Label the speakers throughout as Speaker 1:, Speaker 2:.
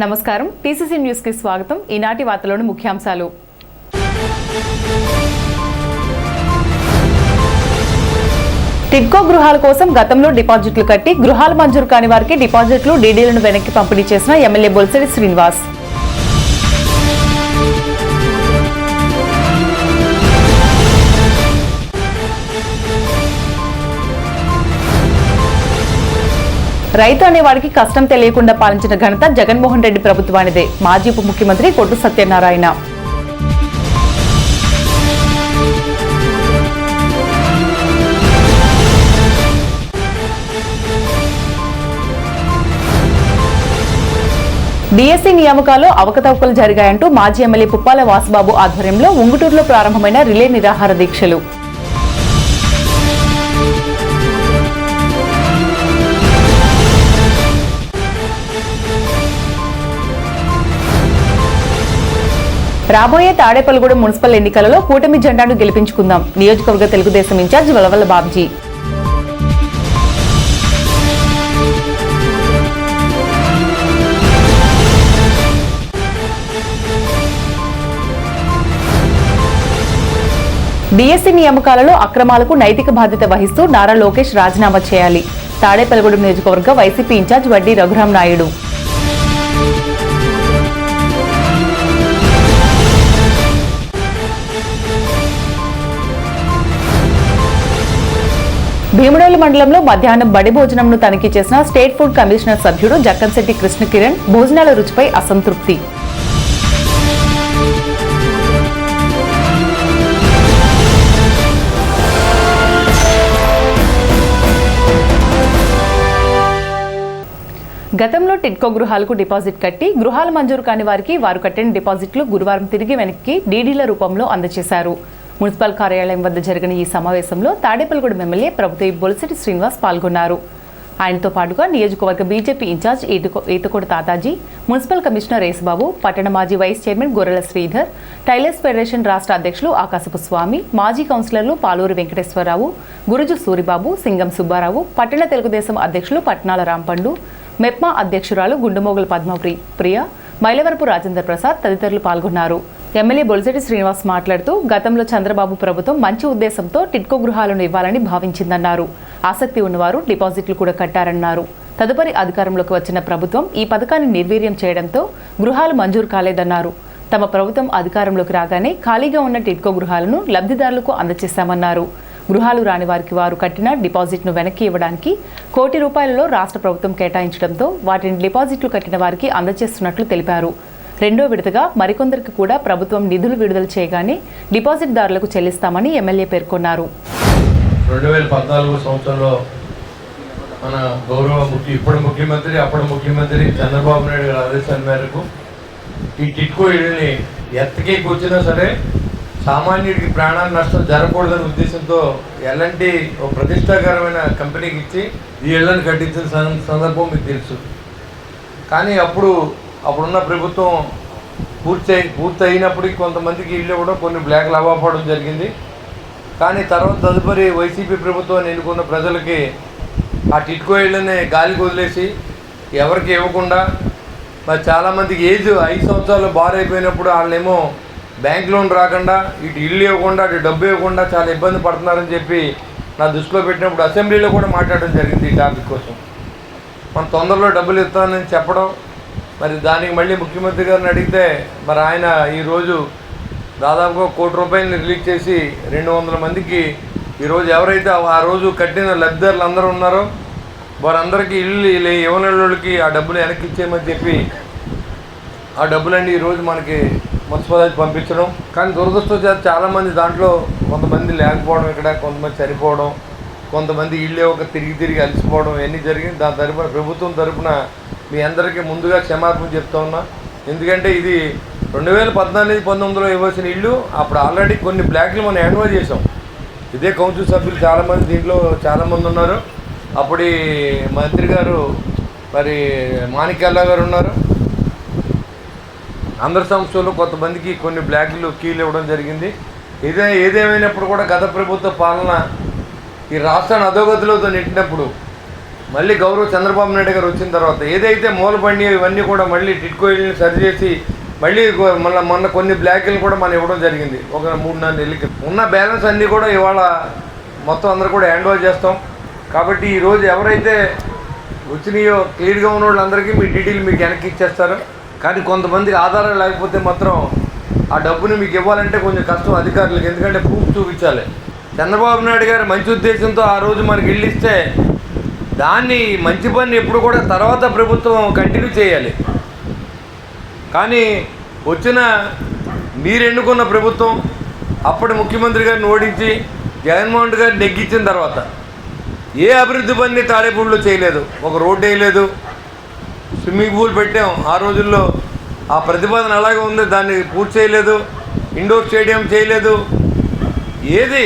Speaker 1: నమస్కారం, TCC news కి స్వాగతం. ఈనాటి వార్తలోని ముఖ్యాంశాలు. టిడ్కో గృహాల కోసం గతంలో డిపాజిట్లు కట్టి గృహాలు మంజూరు కాని వారికి డిపాజిట్లు డీడీలను వెనక్కి పంపిణీ చేసిన ఎమ్మెల్యే బొలిశెట్టి శ్రీనివాస్. రైతు అనేవాడికి కష్టం తెలియకుండా పాలించిన ఘనత జగన్మోహన్ రెడ్డి ప్రభుత్వానిదే. మాజీ ఉప ముఖ్యమంత్రి కొట్టు సత్యనారాయణ. డిఎస్సీ నియామకాల్లో అవకతవకలు జరిగాయంటూ మాజీ ఎమ్మెల్యే పుప్పాల వాసుబాబు ఆధ్వర్యంలో ఉంగుటూరులో ప్రారంభమైన రిలే నిరాహార దీక్షలు. రాబోయే తాడేపల్లిగూడెం మున్సిపల్ ఎన్నికలలో కూటమి జెండాను గెలిపించుకుందాం. నియోజకవర్గ తెలుగుదేశం ఇన్ఛార్జ్ వలవల్ల బాబ్జీ. డిఎస్సీ నియామకాలలో అక్రమాలకు నైతిక బాధ్యత వహిస్తూ నారా లోకేష్ రాజీనామా చేయాలి. తాడేపల్లిగూడెం నియోజకవర్గ వైసీపీ ఇన్ఛార్జ్ వడ్డీ రఘురాం నాయుడు. భీముడోలు మండలంలో మధ్యాహ్నం బడి భోజనంను తనిఖీ చేసిన స్టేట్ ఫుడ్ కమిషనర్ సభ్యుడు జక్కంశెట్టి కృష్ణకిరణ్ భోజనాల రుచిపై అసంతృప్తి. గతంలో టిడ్కో గృహాలకు డిపాజిట్ కట్టి గృహాలు మంజూరు కాని వారికి వారు కట్టిన డిపాజిట్లు గురువారం తిరిగి వెనక్కి డీడీల రూపంలో అందజేశారు. మున్సిపల్ కార్యాలయం వద్ద జరిగిన ఈ సమావేశంలో తాడేపల్లిగూడెం ఎమ్మెల్యే ప్రభుత్వ బొలిశెట్టి శ్రీనివాస్ పాల్గొన్నారు. ఆయనతో పాటుగా నియోజకవర్గ BJP incharge Eethakota Tataji, municipal commissioner Yesubabu, పట్టణ మాజీ వైస్ చైర్మన్ గొర్రెల శ్రీధర్, టైలర్స్ ఫెడరేషన్ రాష్ట్ర అధ్యక్షులు ఆకాశపు స్వామి, మాజీ కౌన్సిలర్లు పాలూరి వెంకటేశ్వరరావు, గురుజు సూరిబాబు, సింగం సుబ్బారావు, పట్టణ తెలుగుదేశం అధ్యక్షులు పట్నాల రాంపండు, మెప్మా అధ్యక్షురాలు గుండుమోగుల పద్మప్రియ, మైలవరపు రాజేంద్ర ప్రసాద్ తదితరులు పాల్గొన్నారు. ఎమ్మెల్యే బొలిశెట్టి శ్రీనివాస్ మాట్లాడుతూ గతంలో చంద్రబాబు ప్రభుత్వం మంచి ఉద్దేశంతో టిడ్కో గృహాలను ఇవ్వాలని భావించిందన్నారు. ఆసక్తి ఉన్నవారు డిపాజిట్లు కూడా కట్టారన్నారు. తదుపరి అధికారంలోకి వచ్చిన ప్రభుత్వం ఈ పథకాన్ని నిర్వీర్యం చేయడంతో గృహాలు మంజూరు కాలేదన్నారు. తమ ప్రభుత్వం అధికారంలోకి రాగానే ఖాళీగా ఉన్న టిడ్కో గృహాలను లబ్ధిదారులకు అందజేశామన్నారు. గృహాలు రాని వారికి వారు కట్టిన డిపాజిట్ను వెనక్కి ఇవ్వడానికి ₹1,00,00,000 రాష్ట్ర ప్రభుత్వం కేటాయించడంతో వాటిని డిపాజిట్లు కట్టిన వారికి అందజేస్తున్నట్లు తెలిపారు. రెండో విడతగా మరికొందరికి కూడా ప్రభుత్వం నిధులు విడుదల చేయగానే డిపాజిట్దారులకు చెల్లిస్తామని ఎమ్మెల్యే పేర్కొన్నారు.
Speaker 2: 2014 సంవత్సరంలో మన గౌరవ ఇప్పుడు ముఖ్యమంత్రి అప్పుడు ముఖ్యమంత్రి చంద్రబాబు నాయుడు గారి ఆదేశాల మేరకు ఈ టిడ్కో ఇళ్ళని ఎత్తకి కూర్చున్నా సరే సామాన్యుడికి ప్రాణాల నష్టం జరగకూడదనే ఉద్దేశంతో ఎలాంటి ఒక ప్రతిష్టాకరమైన కంపెనీకి ఇచ్చి ఈ ఇళ్లను కట్టించిన సందర్భం మీకు తెలుసు. కానీ అప్పుడున్న ప్రభుత్వం పూర్తి అయినప్పటికీ కొంతమందికి ఇళ్ళు కూడా కొన్ని బ్లాక్లు అవ్వకపోవడం జరిగింది. కానీ తదుపరి వైసీపీ ప్రభుత్వాన్ని ఎన్నుకున్న ప్రజలకి ఆ టిడ్కో ఇళ్ళని గాలికి వదిలేసి ఎవరికి ఇవ్వకుండా మరి చాలామందికి ఏజ్ 5 సంవత్సరాలు బార్ అయిపోయినప్పుడు వాళ్ళేమో బ్యాంక్ లోన్ రాకుండా ఇటు ఇల్లు ఇవ్వకుండా అటు డబ్బు ఇవ్వకుండా చాలా ఇబ్బంది పడుతున్నారని చెప్పి నా దృష్టిలో పెట్టినప్పుడు అసెంబ్లీలో కూడా మాట్లాడడం జరిగింది ఈ టాపిక్ కోసం. మనం తొందరలో డబ్బులు ఇస్తానని చెప్పడం, మరి దానికి మళ్ళీ ముఖ్యమంత్రి గారిని అడిగితే మరి ఆయన ఈరోజు దాదాపుగా ₹1,00,00,000 రిలీజ్ చేసి 200 మందికి ఈరోజు ఎవరైతే ఆ రోజు కట్టిన లబ్ధిదారులు అందరూ ఉన్నారో వారందరికీ ఇల్లు ఇవ్వని వాళ్ళకి ఆ డబ్బులు వెనక్కి ఇచ్చేయమని చెప్పి ఆ డబ్బులన్నీ ఈరోజు మనకి మున్సిపాలిటీ పంపించడం. కానీ దురదృష్టవశాత్తు చాలామంది దాంట్లో కొంతమంది లేకపోవడం, ఇక్కడ కొంతమంది చనిపోవడం, కొంతమంది ఇళ్ళు ఇవ్వక తిరిగి అలసిపోవడం ఇవన్నీ జరిగింది. దాని తరపున ప్రభుత్వం తరపున మీ అందరికీ ముందుగా క్షమాపణ చెప్తా ఉన్నా. ఎందుకంటే ఇది 2014-19లో ఇవ్వాల్సిన ఇల్లు అప్పుడు ఆల్రెడీ కొన్ని బ్లాక్లు మనం యాన్వర్ చేసాం. ఇదే కౌన్సిల్ సభ్యులు చాలామంది దీంట్లో చాలామంది ఉన్నారు. అప్పుడు మంత్రి గారు మరి మాణిక్యాల గారు ఉన్నారు. అందరి సంస్థల్లో కొంతమందికి కొన్ని బ్లాక్లు కీలు ఇవ్వడం జరిగింది. ఏదేమైనప్పుడు కూడా గత ప్రభుత్వ పాలన ఈ రాష్ట్రాన్ని అధోగతిలో నెట్టినప్పుడు మళ్ళీ గౌరవ చంద్రబాబు నాయుడు గారు వచ్చిన తర్వాత ఏదైతే మూలపడి ఇవన్నీ కూడా మళ్ళీ టిట్కో ఇళ్ళని సరిచేసి మళ్ళీ మొన్న కొన్ని బ్లాక్లు కూడా మనం ఇవ్వడం జరిగింది. ఒక 3-4 నెలలకి ఉన్న బ్యాలెన్స్ అన్నీ కూడా ఇవాళ మొత్తం అందరూ కూడా హ్యాండ్ ఓవర్ చేస్తాం. కాబట్టి ఈరోజు ఎవరైతే వచ్చినాయో క్లియర్గా ఉన్న వాళ్ళందరికీ మీ డీటెయిల్ మీకు వెనక్కి ఇచ్చేస్తారు. కానీ కొంతమందికి ఆధారం లేకపోతే మాత్రం ఆ డబ్బుని మీకు ఇవ్వాలంటే కొంచెం కష్టం అధికారులకు, ఎందుకంటే ప్రూఫ్ చూపించాలి. చంద్రబాబు నాయుడు గారు మంచి ఉద్దేశంతో ఆ రోజు మనకి ఇల్లు ఇస్తే దాన్ని మంచి పని ఎప్పుడు కూడా తర్వాత ప్రభుత్వం కంటిన్యూ చేయాలి. కానీ వచ్చిన మీరు ఎన్నుకున్న ప్రభుత్వం అప్పటి ముఖ్యమంత్రి గారిని ఓడించి జగన్మోహన్ రెడ్డి గారిని నెగ్గించిన తర్వాత ఏ అభివృద్ధి పని తాడేపూడిలో చేయలేదు. ఒక రోడ్డు వేయలేదు, స్విమ్మింగ్ పూల్ పెట్టాం ఆ రోజుల్లో, ఆ ప్రతిపాదన అలాగే ఉంది, దాన్ని పూర్తి చేయలేదు. ఇండోర్ స్టేడియం చేయలేదు, ఏది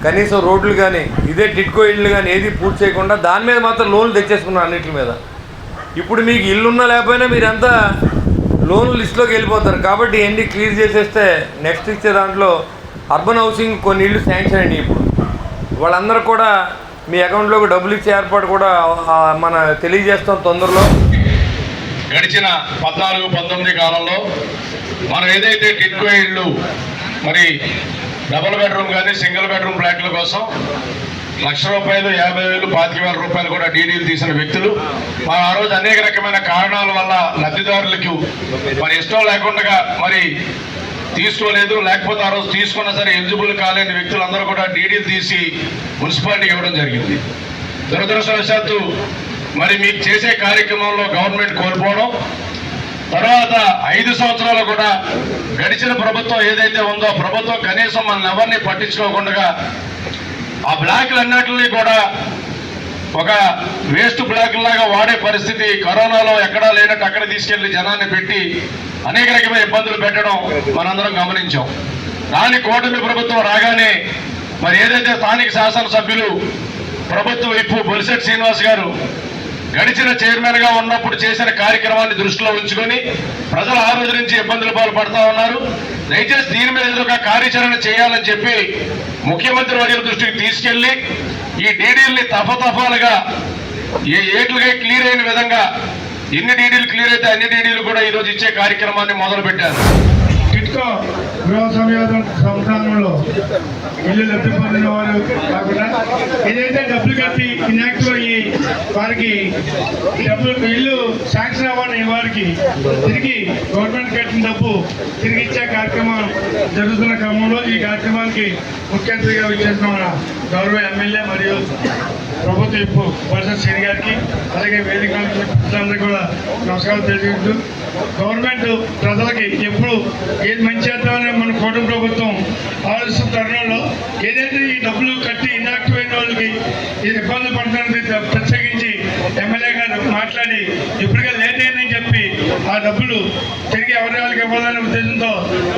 Speaker 2: కనీసం రోడ్లు కానీ ఇదే టిట్కో ఇళ్ళు కానీ ఏది పూర్తి చేయకుండా దాని మీద మాత్రం లోన్లు తెచ్చేసుకున్నారు అన్నిటి మీద. ఇప్పుడు మీకు ఇల్లున్నా లేకపోయినా మీరంతా లోన్లు లిస్టులోకి వెళ్ళిపోతారు. కాబట్టి ఎన్ని క్లియర్ చేసేస్తే నెక్స్ట్ ఇచ్చే దాంట్లో అర్బన్ హౌసింగ్ కొన్ని ఇళ్ళు శాంక్షన్ అయ్యి ఇప్పుడు వాళ్ళందరూ కూడా మీ అకౌంట్లోకి డబ్బులు ఇచ్చే ఏర్పాటు కూడా మన తెలియజేస్తాం తొందరలో.
Speaker 3: గడిచిన 14-19 కాలంలో మనం ఏదైతే టిట్కో ఇళ్ళు మరి డబుల్ బెడ్రూమ్ కానీ సింగిల్ బెడ్రూమ్ ఫ్లాట్ల కోసం ₹1,00,000, 50,000, 25,000 రూపాయలు కూడా డీడీలు తీసిన వ్యక్తులు ఆ రోజు అనేక రకమైన కారణాల వల్ల లబ్ధిదారులకు మరి ఇష్టం లేకుండా మరి తీసుకోలేదు, లేకపోతే ఆ రోజు తీసుకున్నా సరే ఎలిజిబుల్ కాలేని వ్యక్తులందరూ కూడా డీడీలు తీసి మున్సిపాలిటీకి ఇవ్వడం జరిగింది. దురదృష్టవశాత్తు మరి మీకు చేసే కార్యక్రమంలో గవర్నమెంట్ కోల్పోవడం, తర్వాత 5 సంవత్సరాలు కూడా గడిచిన ప్రభుత్వం ఏదైతే ఉందో ప్రభుత్వం కనీసం మన ఎవరిని పట్టించుకోకుండా ఆ బ్లాక్లు అన్నిటిని కూడా ఒక వేస్ట్ బ్లాక్ లాగా వాడే పరిస్థితి కరోనాలో ఎక్కడా లేనట్టు అక్కడ తీసుకెళ్లి జనాన్ని పెట్టి అనేక రకమైన ఇబ్బందులు పెట్టడం మనందరం గమనించాం. దాని కూటమి ప్రభుత్వం రాగానే మరి ఏదైతే స్థానిక శాసనసభ్యులు ప్రభుత్వ విప్పు బొలిశెట్టి శ్రీనివాస్ గారు గడిచిన చైర్మన్గా ఉన్నప్పుడు చేసిన కార్యక్రమాన్ని దృష్టిలో ఉంచుకొని ప్రజలు ఆ రోజు నుంచి ఇబ్బందులు పాల్పడతా ఉన్నారు. దయచేసి దీని మీద ఏదో ఒక కార్యాచరణ చేయాలని చెప్పి ముఖ్యమంత్రి వర్యుల దృష్టికి తీసుకెళ్లి ఈ డీడీల్ని తఫతఫాలుగా ఏట్లుగా క్లియర్ అయిన విధంగా ఎన్ని డీడీలు క్లియర్ అయితే అన్ని డీడీలు కూడా ఈరోజు ఇచ్చే కార్యక్రమాన్ని మొదలుపెట్టారు.
Speaker 4: టిట్కో గృహ సంస్థానంలో ఇల్లు లబ్ధి పొందిన వారు కాకుండా ఏదైతే డబ్బులు కట్టి ఇన్యాక్టివ్ అయ్యి వారికి ఇల్లు శాంక్షన్ అవ్వని వారికి తిరిగి గవర్నమెంట్ కట్టిన డబ్బు తిరిగి ఇచ్చే కార్యక్రమం జరుగుతున్న క్రమంలో ఈ కార్యక్రమానికి ముఖ్య అతిథిగా విచ్చేసిన మన గౌరవ ఎమ్మెల్యే మరియు ప్రభుత్వ విప్పు బొలిశెట్టి శ్రీని గారికి అలాగే వేదిక అందరికీ కూడా నమస్కారం తెలియజేస్తూ గవర్నమెంట్ ప్రజలకి ఎప్పుడు ఏది మంచి చేద్దామని మన కూటమి ప్రభుత్వం ఆలోచిస్తున్న తరుణంలో ఏదైతే ఈ డబ్బులు కట్టి ఇన్యాక్టివ్ అయిన వాళ్ళకి ఇబ్బందులు పడుతున్నది ప్రత్యేకించి ఎమ్మెల్యే గారు మాట్లాడి ఇప్పటికే లేట్ అయిందని చెప్పి ఆ డబ్బులు తిరిగి ఎవరి వాళ్ళకి ఇవ్వాలనే ఉద్దేశంతో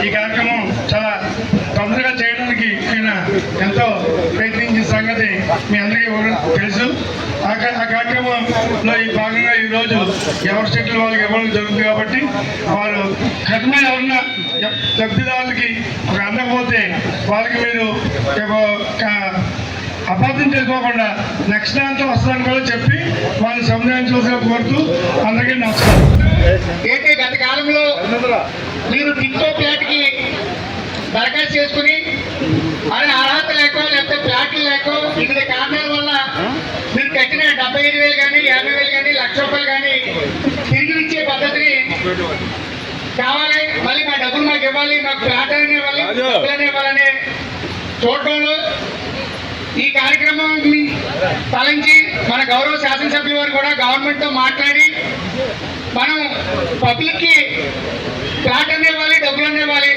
Speaker 4: ఈ కార్యక్రమం చాలా తొందరగా చేయడానికి ఆయన ఎంతో ప్రయత్నించిన సంగతి మీ అందరికీ తెలుసు. ఆ కార్యక్రమంలో ఈ భాగంగా ఈరోజు ఎవరి సెట్లు వాళ్ళకి ఇవ్వడం జరుగుతుంది కాబట్టి వాళ్ళు కఠిన ఎవరన్నా లబ్ధిదారులకి ఒక అందకపోతే వాళ్ళకి మీరు అపార్థం చేసుకోకుండా నెక్స్ట్ దాంతో వస్తుందని కూడా చెప్పి వాళ్ళు సంధానించవలసిన కోరుతూ అందరికీ నమస్కారం.
Speaker 5: అయితే గత కాలంలో మీరు టిట్కో ఫ్లాట్కి దరఖాస్తు చేసుకుని అది అర్హత లేకో లేకపోతే ఫ్లాట్లు లేకో వివిధ కారణాల వల్ల మీరు కట్టిన 75,000 కానీ 50,000 కానీ ₹1,00,000 కానీ తిరిగి ఇచ్చే పద్ధతిని కావాలి, మళ్ళీ మా డబ్బులు మాకు ఇవ్వాలి, మాకు ఫ్లాట్ అని ఇవ్వాలి, డబ్బులని ఇవ్వాలని చూడటంలో ఈ కార్యక్రమం తలంచి మన గౌరవ శాసనసభ్యుల వారు కూడా గవర్నమెంట్తో మాట్లాడి మనం పబ్లిక్కి ఫ్లాట్ అని ఇవ్వాలి, డబ్బులు అని ఇవ్వాలి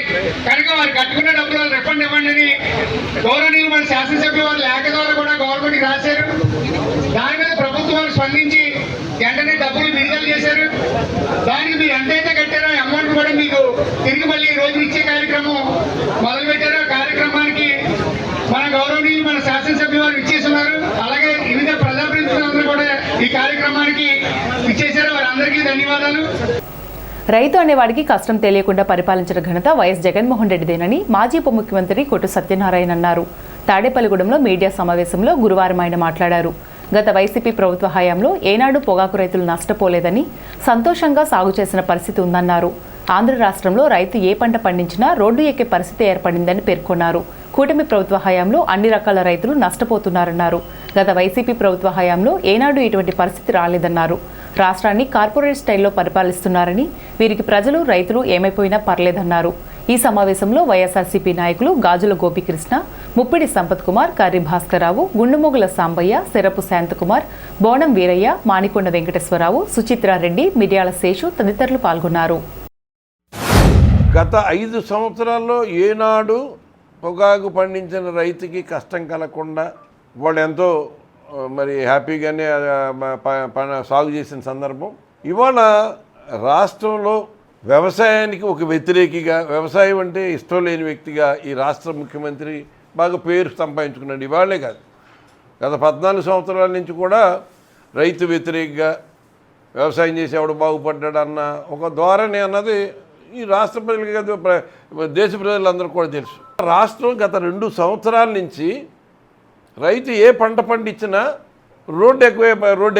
Speaker 5: కనుక వారు కట్టుకున్న డబ్బులు రిఫండ్ ఇవ్వండి అని గౌరవనీయులు మన శాసనసభ్యుల వారు లేఖ ద్వారా కూడా గవర్నమెంట్కి రాశారు. దాని మీద ప్రభుత్వం స్పందించి వెంటనే డబ్బులు విడుదల చేశారు. దానికి మీరు ఎంతైతే కట్టారో అమౌంట్ కూడా మీకు తిరిగి మళ్ళీ ఈ రోజు ఇచ్చే కార్యక్రమం మొదలుపెట్టారు. ఆ కార్యక్రమానికి మన గౌరవనీయులు మన శాసనసభ్యుల వారు ఇచ్చేస్తున్నారు. అలాగే వివిధ ప్రజాప్రతినిధులందరూ కూడా ఈ కార్యక్రమానికి ఇచ్చేసారు. వారందరికీ ధన్యవాదాలు.
Speaker 1: రైతు అనేవాడికి కష్టం తెలియకుండా పరిపాలించిన ఘనత వైఎస్ జగన్మోహన్ రెడ్డిదేనని మాజీ ఉప ముఖ్యమంత్రి కొట్టు సత్యనారాయణ అన్నారు. తాడేపల్లిగూడెంలో మీడియా సమావేశంలో గురువారం ఆయన మాట్లాడారు. గత వైసీపీ ప్రభుత్వ హయాంలో ఏనాడు పొగాకు రైతులు నష్టపోలేదని, సంతోషంగా సాగు చేసిన పరిస్థితి ఉందన్నారు. ఆంధ్ర రాష్ట్రంలో రైతు ఏ పంట పండించినా రోడ్డు ఎక్కే పరిస్థితి ఏర్పడిందని పేర్కొన్నారు. కూటమి ప్రభుత్వ హయాంలో అన్ని రకాల రైతులు నష్టపోతున్నారన్నారు. గత వైసీపీ ప్రభుత్వ హయాంలో ఏనాడు ఇటువంటి పరిస్థితి రాలేదన్నారు. రాష్ట్రాన్ని కార్పొరేట్ స్టైల్లో పరిపాలిస్తున్నారని, వీరికి ప్రజలు రైతులు ఏమైపోయినా పర్లేదన్నారు. ఈ సమావేశంలో వైఎస్ఆర్సీపీ నాయకులు గాజుల గోపీకృష్ణ, ముప్పిడి సంపత్ కుమార్, కర్రి భాస్కరరావు, గుండుమొగుల సాంబయ్య, శరపు శాంతకుమార్, బోనం వీరయ్య, మాణికొండ వెంకటేశ్వరరావు, సుచిత్రారెడ్డి, మిర్యాల శేషు తదితరులు పాల్గొన్నారు.
Speaker 6: గత 5 సంవత్సరాల్లో ఏనాడు పొగాకు పండించిన రైతుకి కష్టం కలగకుండా వాళ్ళు ఎంతో మరి హ్యాపీగానే సాగు చేసిన సందర్భం. ఇవాళ రాష్ట్రంలో వ్యవసాయానికి ఒక వ్యతిరేకిగా, వ్యవసాయం అంటే ఇష్టం లేని వ్యక్తిగా ఈ రాష్ట్ర ముఖ్యమంత్రి బాగా పేరు సంపాదించుకున్నాడు. ఇవాళే కాదు, గత 14 సంవత్సరాల నుంచి కూడా రైతు వ్యతిరేకిగా, వ్యవసాయం చేసేవాడు బాగుపడ్డాడు అన్న ఒక ధోరణి అన్నది ఈ రాష్ట్ర ప్రజలకి కాదు, దేశ ప్రజలందరూ కూడా తెలుసు. రాష్ట్రం గత 2 సంవత్సరాల నుంచి రైతు ఏ పంట పండించినా రోడ్డు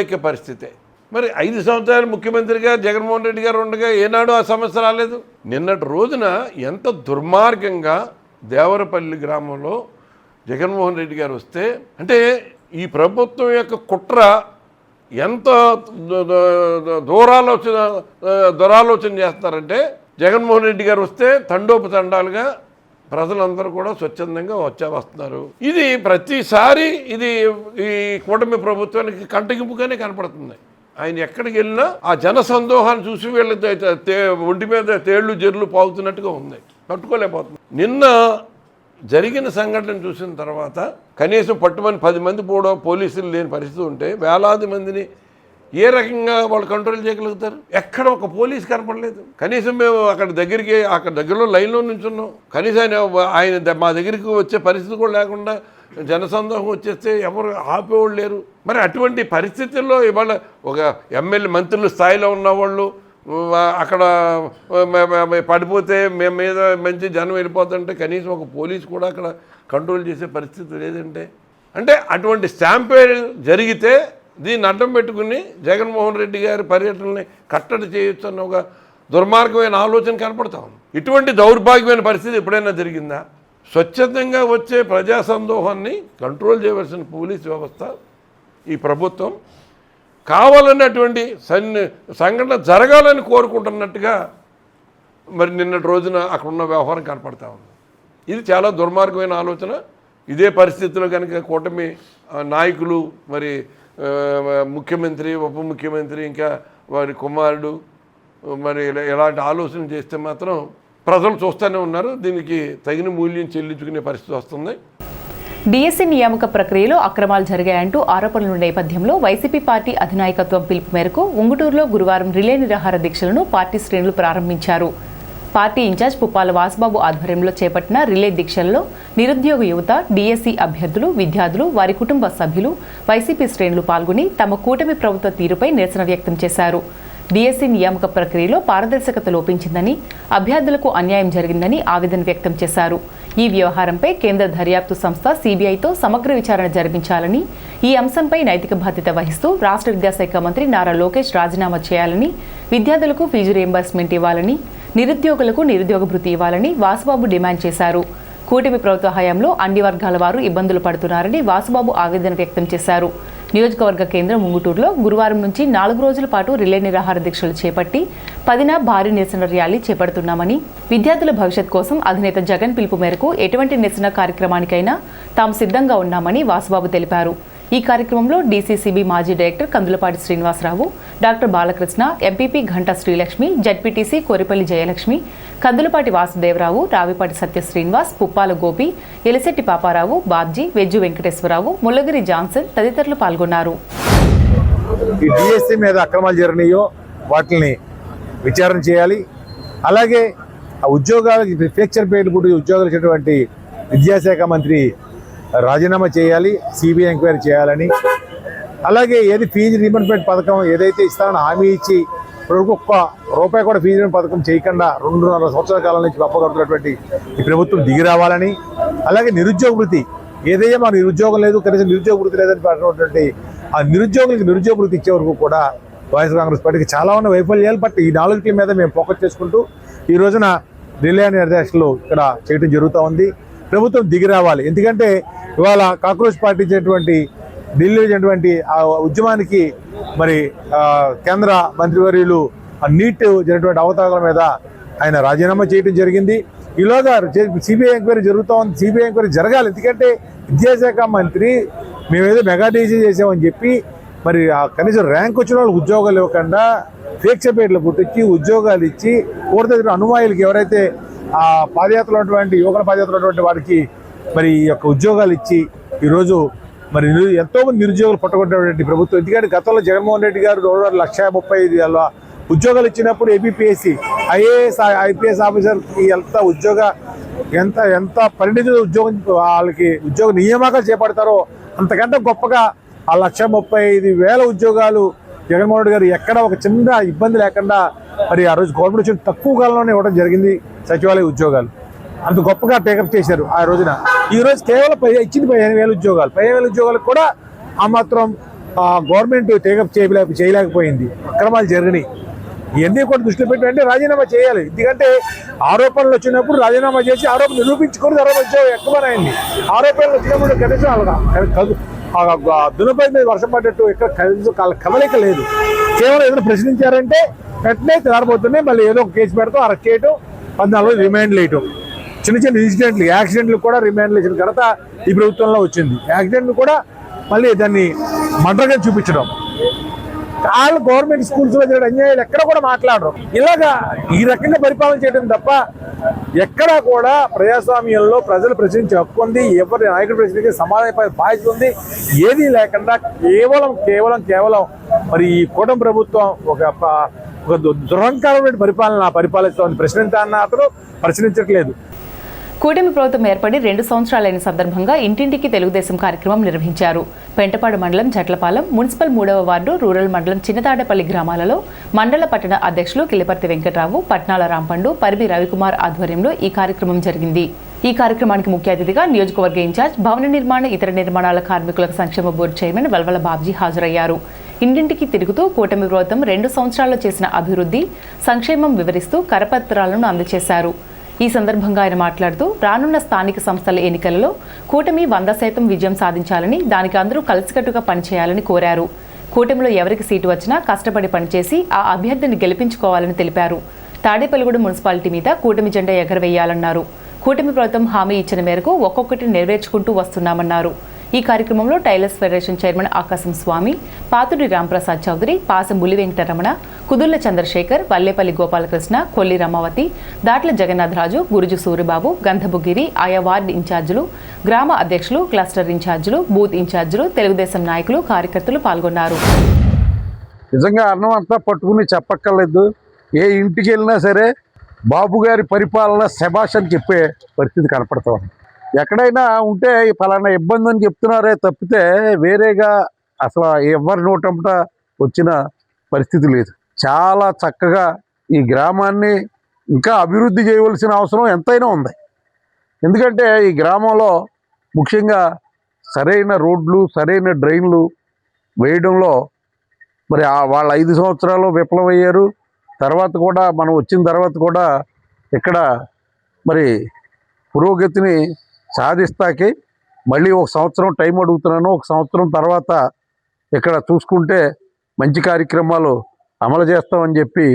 Speaker 6: ఎక్కే పరిస్థితే. మరి 5 సంవత్సరాలు ముఖ్యమంత్రిగా జగన్మోహన్ రెడ్డి గారు ఉండగా ఏనాడు ఆ సమస్య రాలేదు. నిన్నటి రోజున ఎంత దుర్మార్గంగా దేవరపల్లి గ్రామంలో జగన్మోహన్ రెడ్డి గారు వస్తే, అంటే ఈ ప్రభుత్వం యొక్క కుట్ర ఎంత దురాలోచన చేస్తారంటే, జగన్మోహన్ రెడ్డి గారు వస్తే తండోపతండాలుగా ప్రజలందరూ కూడా స్వచ్ఛందంగా వస్తున్నారు. ఇది ప్రతిసారి ఇది ఈ కూటమి ప్రభుత్వానికి కంటగింపుగానే కనపడుతుంది. ఆయన ఎక్కడికి వెళ్ళినా ఆ జన సందోహాన్ని చూసి వీళ్ళ ఒంటి మీద తేళ్లు జర్లు పాగుతున్నట్టుగా ఉంది, తట్టుకోలేకపోతుంది. నిన్న జరిగిన సంఘటన చూసిన తర్వాత కనీసం పట్టుమని 10 మంది కూడా పోలీసులు లేని పరిస్థితి ఉంటే వేలాది మందిని ఏ రకంగా వాళ్ళు కంట్రోల్ చేయగలుగుతారు? ఎక్కడ ఒక పోలీస్ కనపడలేదు. కనీసం మేము అక్కడ దగ్గరలో లైన్లో నుంచున్నాం. కనీసం ఆయన మా దగ్గరికి వచ్చే పరిస్థితి కూడా లేకుండా జనసందోహం వచ్చేస్తే ఎవరు ఆపేవాళ్ళు లేరు. మరి అటువంటి పరిస్థితుల్లో ఇవాళ ఒక ఎమ్మెల్యే మంత్రుల స్థాయిలో ఉన్నవాళ్ళు అక్కడ పడిపోతే మేము మీద మంచి జనం వెళ్ళిపోతుంటే కనీసం ఒక పోలీసు కూడా అక్కడ కంట్రోల్ చేసే పరిస్థితి లేదంటే, అంటే అటువంటి స్టాంపేడ్ జరిగితే దీన్ని అడ్డం పెట్టుకుని జగన్మోహన్ రెడ్డి గారి పర్యటనని కట్టడి చేయొచ్చు అన్న ఒక దుర్మార్గమైన ఆలోచన కనపడతా ఉంది. ఇటువంటి దౌర్భాగ్యమైన పరిస్థితి ఎప్పుడైనా జరిగిందా? స్వచ్ఛందంగా వచ్చే ప్రజా సందోహాన్ని కంట్రోల్ చేయవలసిన పోలీస్ వ్యవస్థ, ఈ ప్రభుత్వం కావాలన్నటువంటి సంఘటన జరగాలని కోరుకుంటున్నట్టుగా మరి నిన్నటి రోజున అక్కడున్న వ్యవహారం కనపడతా ఉంది. ఇది చాలా దుర్మార్గమైన ఆలోచన. ఇదే పరిస్థితిలో కనుక కూటమి నాయకులు, మరి ముఖ్యమంత్రి, ఉప ముఖ్యమంత్రి, ఇంకా వారి కుమారుడు మరి ఎలాంటి ఆలోచన చేస్తే మాత్రం ప్రజలు చూస్తూనే ఉన్నారు. దీనికి తగిన మూల్యం చెల్లించుకునే పరిస్థితి వస్తుంది.
Speaker 1: డిఎస్సి నియామక ప్రక్రియలో అక్రమాలు జరిగాయంటూ ఆరోపణల నేపథ్యంలో వైసీపీ పార్టీ అధినాయకత్వం పిలుపు మేరకు ఉంగుటూరులో గురువారం రిలే నిరాహార దీక్షలను పార్టీ శ్రేణులు ప్రారంభించారు. పార్టీ ఇన్ఛార్జ్ పుప్పాల వాసుబాబు ఆధ్వర్యంలో చేపట్టిన రిలే దీక్షల్లో నిరుద్యోగ యువత, డిఎస్సి అభ్యర్థులు, విద్యార్థులు, వారి కుటుంబ సభ్యులు, వైసీపీ శ్రేణులు పాల్గొని తమ కూటమి ప్రభుత్వ తీరుపై నిరసన వ్యక్తం చేశారు. డిఎస్సి నియామక ప్రక్రియలో పారదర్శకత లోపించిందని, అభ్యర్థులకు అన్యాయం జరిగిందని ఆవేదన వ్యక్తం చేశారు. ఈ వ్యవహారంపై కేంద్ర దర్యాప్తు సంస్థ సిబిఐతో సమగ్ర విచారణ జరిపించాలని, ఈ అంశంపై నైతిక బాధ్యత వహిస్తూ రాష్ట్ర విద్యాశాఖ మంత్రి నారా లోకేష్ రాజీనామా చేయాలని, విద్యార్థులకు ఫీజు రియంబర్స్మెంట్ ఇవ్వాలని, నిరుద్యోగులకు నిరుద్యోగ భృతి ఇవ్వాలని వాసుబాబు డిమాండ్ చేశారు. కూటమి ప్రభుత్వ హయాంలో అన్ని వర్గాల వారు ఇబ్బందులు పడుతున్నారని వాసుబాబు ఆవేదన వ్యక్తం చేశారు. నియోజకవర్గ కేంద్రం ఉంగుటూరులో గురువారం నుంచి 4 రోజుల పాటు రిలే నిరాహార దీక్షలు చేపట్టి 10న భారీ నిరసన ర్యాలీ చేపడుతున్నామని, విద్యార్థుల భవిష్యత్ కోసం అధినేత జగన్ పిలుపు మేరకు ఎటువంటి నిరసన కార్యక్రమానికైనా తాము సిద్ధంగా ఉన్నామని వాసుబాబు తెలిపారు. ఈ కార్యక్రమంలో డీసీసీబీ మాజీ director Kandulapati Srinivasarao, doctor Balakrishna, MPP Ghanta Srilakshmi, ZPTC Koripalli Jayalakshmi, Kandulapati Vasudevarao, Ravipati Satya Srinivas, Puppala Gopi, Elisetti Paparao, Babji, Vejju Venkateswararao, Mullagiri Johnson తదితరులు పాల్గొన్నారు.
Speaker 7: ఈ డిఎస్సి మీద అక్రమాలు జరిగినాయో వాటిని విచారణ చేయాలి. అలాగే ఆ ఉద్యోగాలకి ఫ్రాక్చర్ పేర్లు కూడా ఉద్యోగాలు ఇచ్చినటువంటి విద్యాశాఖ మంత్రి రాజీనామా చేయాలి, సిబిఐ ఎంక్వైరీ చేయాలని. అలాగే ఏది ఫీజు రీయింబర్స్మెంట్ పథకం ఏదైతే ఇస్తానని హామీ ఇచ్చి ఇప్పటివరకు ఒక్క రూపాయి కూడా ఫీజు రీయింబర్స్మెంట్ పథకం చేయకుండా 2.5 సంవత్సరాల కాలం నుంచి గొప్పగడుతున్నటువంటి ఈ ప్రభుత్వం దిగి రావాలని. అలాగే నిరుద్యోగ వృత్తి ఏదైనా మాకు నిరుద్యోగం లేదు, కనీసం నిరుద్యోగ వృత్తి లేదని పడినటువంటి ఆ నిరుద్యోగులకు నిరుద్యోగ వృత్తి ఇచ్చే వరకు కూడా వైఎస్ఆర్ కాంగ్రెస్ పార్టీకి చాలా ఉన్న వైఫల్యాలు, బట్ ఈ 4 మీద మేము ఫోకస్ చేసుకుంటూ ఈ రోజున రిలే నిర్దేశాలు ఇక్కడ చేయడం జరుగుతూ ఉంది. ప్రభుత్వం దిగి రావాలి. ఎందుకంటే ఇవాళ కాక్రోచ్ పార్టీ చేసినటువంటి ఢిల్లీ చేసినటువంటి ఆ ఉద్యమానికి మరి కేంద్ర మంత్రివర్యులు ఆ నీట్ జరిగినటువంటి అవతారాల మీద ఆయన రాజీనామా చేయడం జరిగింది. ఈలోగా సిబిఐ ఎంక్వైరీ జరుగుతూ ఉంది. సిబిఐ ఎంక్వైరీ జరగాలి. ఎందుకంటే విద్యాశాఖ మంత్రి మేమేదో మెగా డీజీ చేసామని చెప్పి మరి ఆ కనీసం ర్యాంక్ వచ్చిన వాళ్ళకి ఉద్యోగాలు ఇవ్వకుండా ఫేక్ సర్టిఫికేట్లు పుట్టించి ఉద్యోగాలు ఇచ్చి కోరిన అనుమాయులకి ఎవరైతే ఆ పాదయాత్రలో ఉన్నటువంటి యువకుల పాదయాత్రలో ఉన్నటువంటి వారికి మరి ఈ యొక్క ఉద్యోగాలు ఇచ్చి ఈరోజు మరి ఎంతోమంది నిరుద్యోగులు పట్టుకున్నటువంటి ప్రభుత్వం. ఎందుకంటే గతంలో జగన్మోహన్ రెడ్డి గారు 1,35,000 ఉద్యోగాలు ఇచ్చినప్పుడు ఏపీపీఎస్సీ ఐఏఎస్ ఐపీఎస్ ఆఫీసర్కి ఎంత పరిణిత ఉద్యోగం వాళ్ళకి ఉద్యోగ నియామకాలు చేపడతారో అంతకంటే గొప్పగా ఆ 1,35,000 ఉద్యోగాలు జగన్మోహన్ రెడ్డి గారు ఎక్కడ ఒక చిన్న ఇబ్బంది లేకుండా మరి ఆ రోజు గవర్నమెంట్ వచ్చిన తక్కువ కాలంలోనే ఇవ్వడం జరిగింది. సచివాలయ ఉద్యోగాలు అంత గొప్పగా టేకప్ చేశారు ఆ రోజున. ఈ రోజు కేవలం ఇచ్చింది 15,000 ఉద్యోగాలు. 15,000 ఉద్యోగాలకు కూడా ఆ మాత్రం గవర్నమెంట్ టేకప్ చేయలేకపోయింది. అక్రమాలు జరిగినాయి. ఇవన్నీ కూడా దృష్టిలో పెట్టి రాజీనామా చేయాలి. ఎందుకంటే ఆరోపణలు వచ్చినప్పుడు రాజీనామా చేసి ఆరోపణ నిరూపించుకొని తర్వాత ఉద్యోగం ఎక్కువనైంది. ఆరోపణలు వచ్చినప్పుడు కనీసం దునపై మీద వర్షం పడ్డట్టు ఎక్కడ కదలిక లేదు. కేవలం ఏదైనా ప్రశ్నించారంటే వెంటనే తెల్లారిపోతున్నాయి. మళ్ళీ ఏదో ఒక కేసు పెడతాం, అరెస్ట్ చేయటం, 14 రోజులు రిమాండ్లు వేయటం. చిన్న ఇన్సిడెంట్లు యాక్సిడెంట్లు కూడా రిమాండ్లు ఇచ్చిన ఘనత ఈ ప్రభుత్వంలో వచ్చింది. యాక్సిడెంట్లు కూడా మళ్ళీ దాన్ని మర్డర్గా చూపించడం. వాళ్ళు గవర్నమెంట్ స్కూల్స్లో జరిగిన అన్యాయాలు ఎక్కడ కూడా మాట్లాడరు. ఇలాగా ఈ రకంగా పరిపాలన చేయడం తప్ప ఎక్కడా కూడా ప్రజాస్వామ్యంలో ప్రజలు ప్రశ్నించే హక్కు ఉంది. ఎవరి నాయకుడు ప్రశ్నించే సమాధాన బాధ్యత ఉంది. ఏదీ లేకుండా కేవలం మరి ఈ కూటమి ప్రభుత్వం ఒక దురహంకారమైన పరిపాలిస్తామని ప్రశ్నించాలన్న అతను ప్రశ్నించట్లేదు.
Speaker 1: కూటమి ప్రభుత్వం ఏర్పడి 2 సంవత్సరాలైన సందర్భంగా ఇంటింటికి తెలుగుదేశం కార్యక్రమం నిర్వహించారు. పెంటపాడు మండలం జట్లపాలెం, మున్సిపల్ 3వ వార్డు, రూరల్ మండలం చిన్నతాడేపల్లి గ్రామాలలో మండల పట్టణ అధ్యక్షులు కిలిపర్తి వెంకట్రావు, పట్నాల రాంపండు, పరిబి రవికుమార్ ఆధ్వర్యంలో ఈ కార్యక్రమం జరిగింది. ఈ కార్యక్రమానికి ముఖ్య అతిథిగా నియోజకవర్గ ఇన్ఛార్జ్, భవన నిర్మాణ, ఇతర నిర్మాణాల కార్మికుల సంక్షేమ బోర్డు చైర్మన్ వల్వల బాబ్జీ హాజరయ్యారు. ఇంటింటికి తిరుగుతూ కూటమి ప్రభుత్వం 2 సంవత్సరాల్లో చేసిన అభివృద్ధి, సంక్షేమం వివరిస్తూ కరపత్రాలను అందజేశారు. ఈ సందర్భంగా ఆయన మాట్లాడుతూ రానున్న స్థానిక సంస్థల ఎన్నికలలో కూటమి 100% విజయం సాధించాలని, దానికి అందరూ కలిసికట్టుగా పనిచేయాలని కోరారు. కూటమిలో ఎవరికి సీటు వచ్చినా కష్టపడి పనిచేసి ఆ అభ్యర్థిని గెలిపించుకోవాలని తెలిపారు. తాడేపల్లిగూడెం మున్సిపాలిటీ మీద కూటమి జెండా ఎగరవేయాలన్నారు. కూటమి ప్రభుత్వం హామీ ఇచ్చిన మేరకు ఒక్కొక్కటి నెరవేర్చుకుంటూ వస్తున్నామన్నారు. ఈ కార్యక్రమంలో టైలర్స్ ఫెడరేషన్ చైర్మన్ ఆకాశం స్వామి, పాతుడి రాంప్రసాద్ చౌదరి, పాసం బులి వెంకటరమణ, కుదుర్ల చంద్రశేఖర్, వల్లేపల్లి గోపాలకృష్ణ, కొల్లి రమావతి, దాట్ల జగన్నాథరాజు, గురుజు సూరిబాబు, గంధబుగిరి, ఆయా వార్డు ఇన్ఛార్జీలు, గ్రామ అధ్యక్షులు, క్లస్టర్ ఇన్ఛార్జీలు, బూత్ ఇన్ఛార్జీలు, తెలుగుదేశం నాయకులు, కార్యకర్తలు పాల్గొన్నారు.
Speaker 8: నిజంగా అన్నం అంతా పట్టుకుని చెప్పక్కర్లేదు. ఏ ఇంటికి వెళ్ళినా సరే బాబు గారి పరిపాలన శభాష్ అని చెప్పే పరిస్థితి కనపడుతూ ఉంది. ఎక్కడైనా ఉంటే ఫలానా ఇబ్బంది అని చెప్తున్నారే తప్పితే వేరేగా అసలు ఎవరి నోటంట వచ్చిన పరిస్థితి లేదు. చాలా చక్కగా ఈ గ్రామాన్ని ఇంకా అభివృద్ధి చేయవలసిన అవసరం ఎంతైనా ఉంది. ఎందుకంటే ఈ గ్రామంలో ముఖ్యంగా సరైన రోడ్లు, సరైన డ్రైన్లు వేయడంలో మరి వాళ్ళ 5 సంవత్సరాలు విఫలమయ్యారు. తర్వాత కూడా మనం వచ్చిన తర్వాత కూడా ఇక్కడ మరి పురోగతిని సాధిస్తాకి మళ్ళీ 1 సంవత్సరం టైం అడుగుతున్నాను. 1 సంవత్సరం తర్వాత ఇక్కడ చూసుకుంటే మంచి కార్యక్రమాలు అమలు చేస్తామని చెప్పి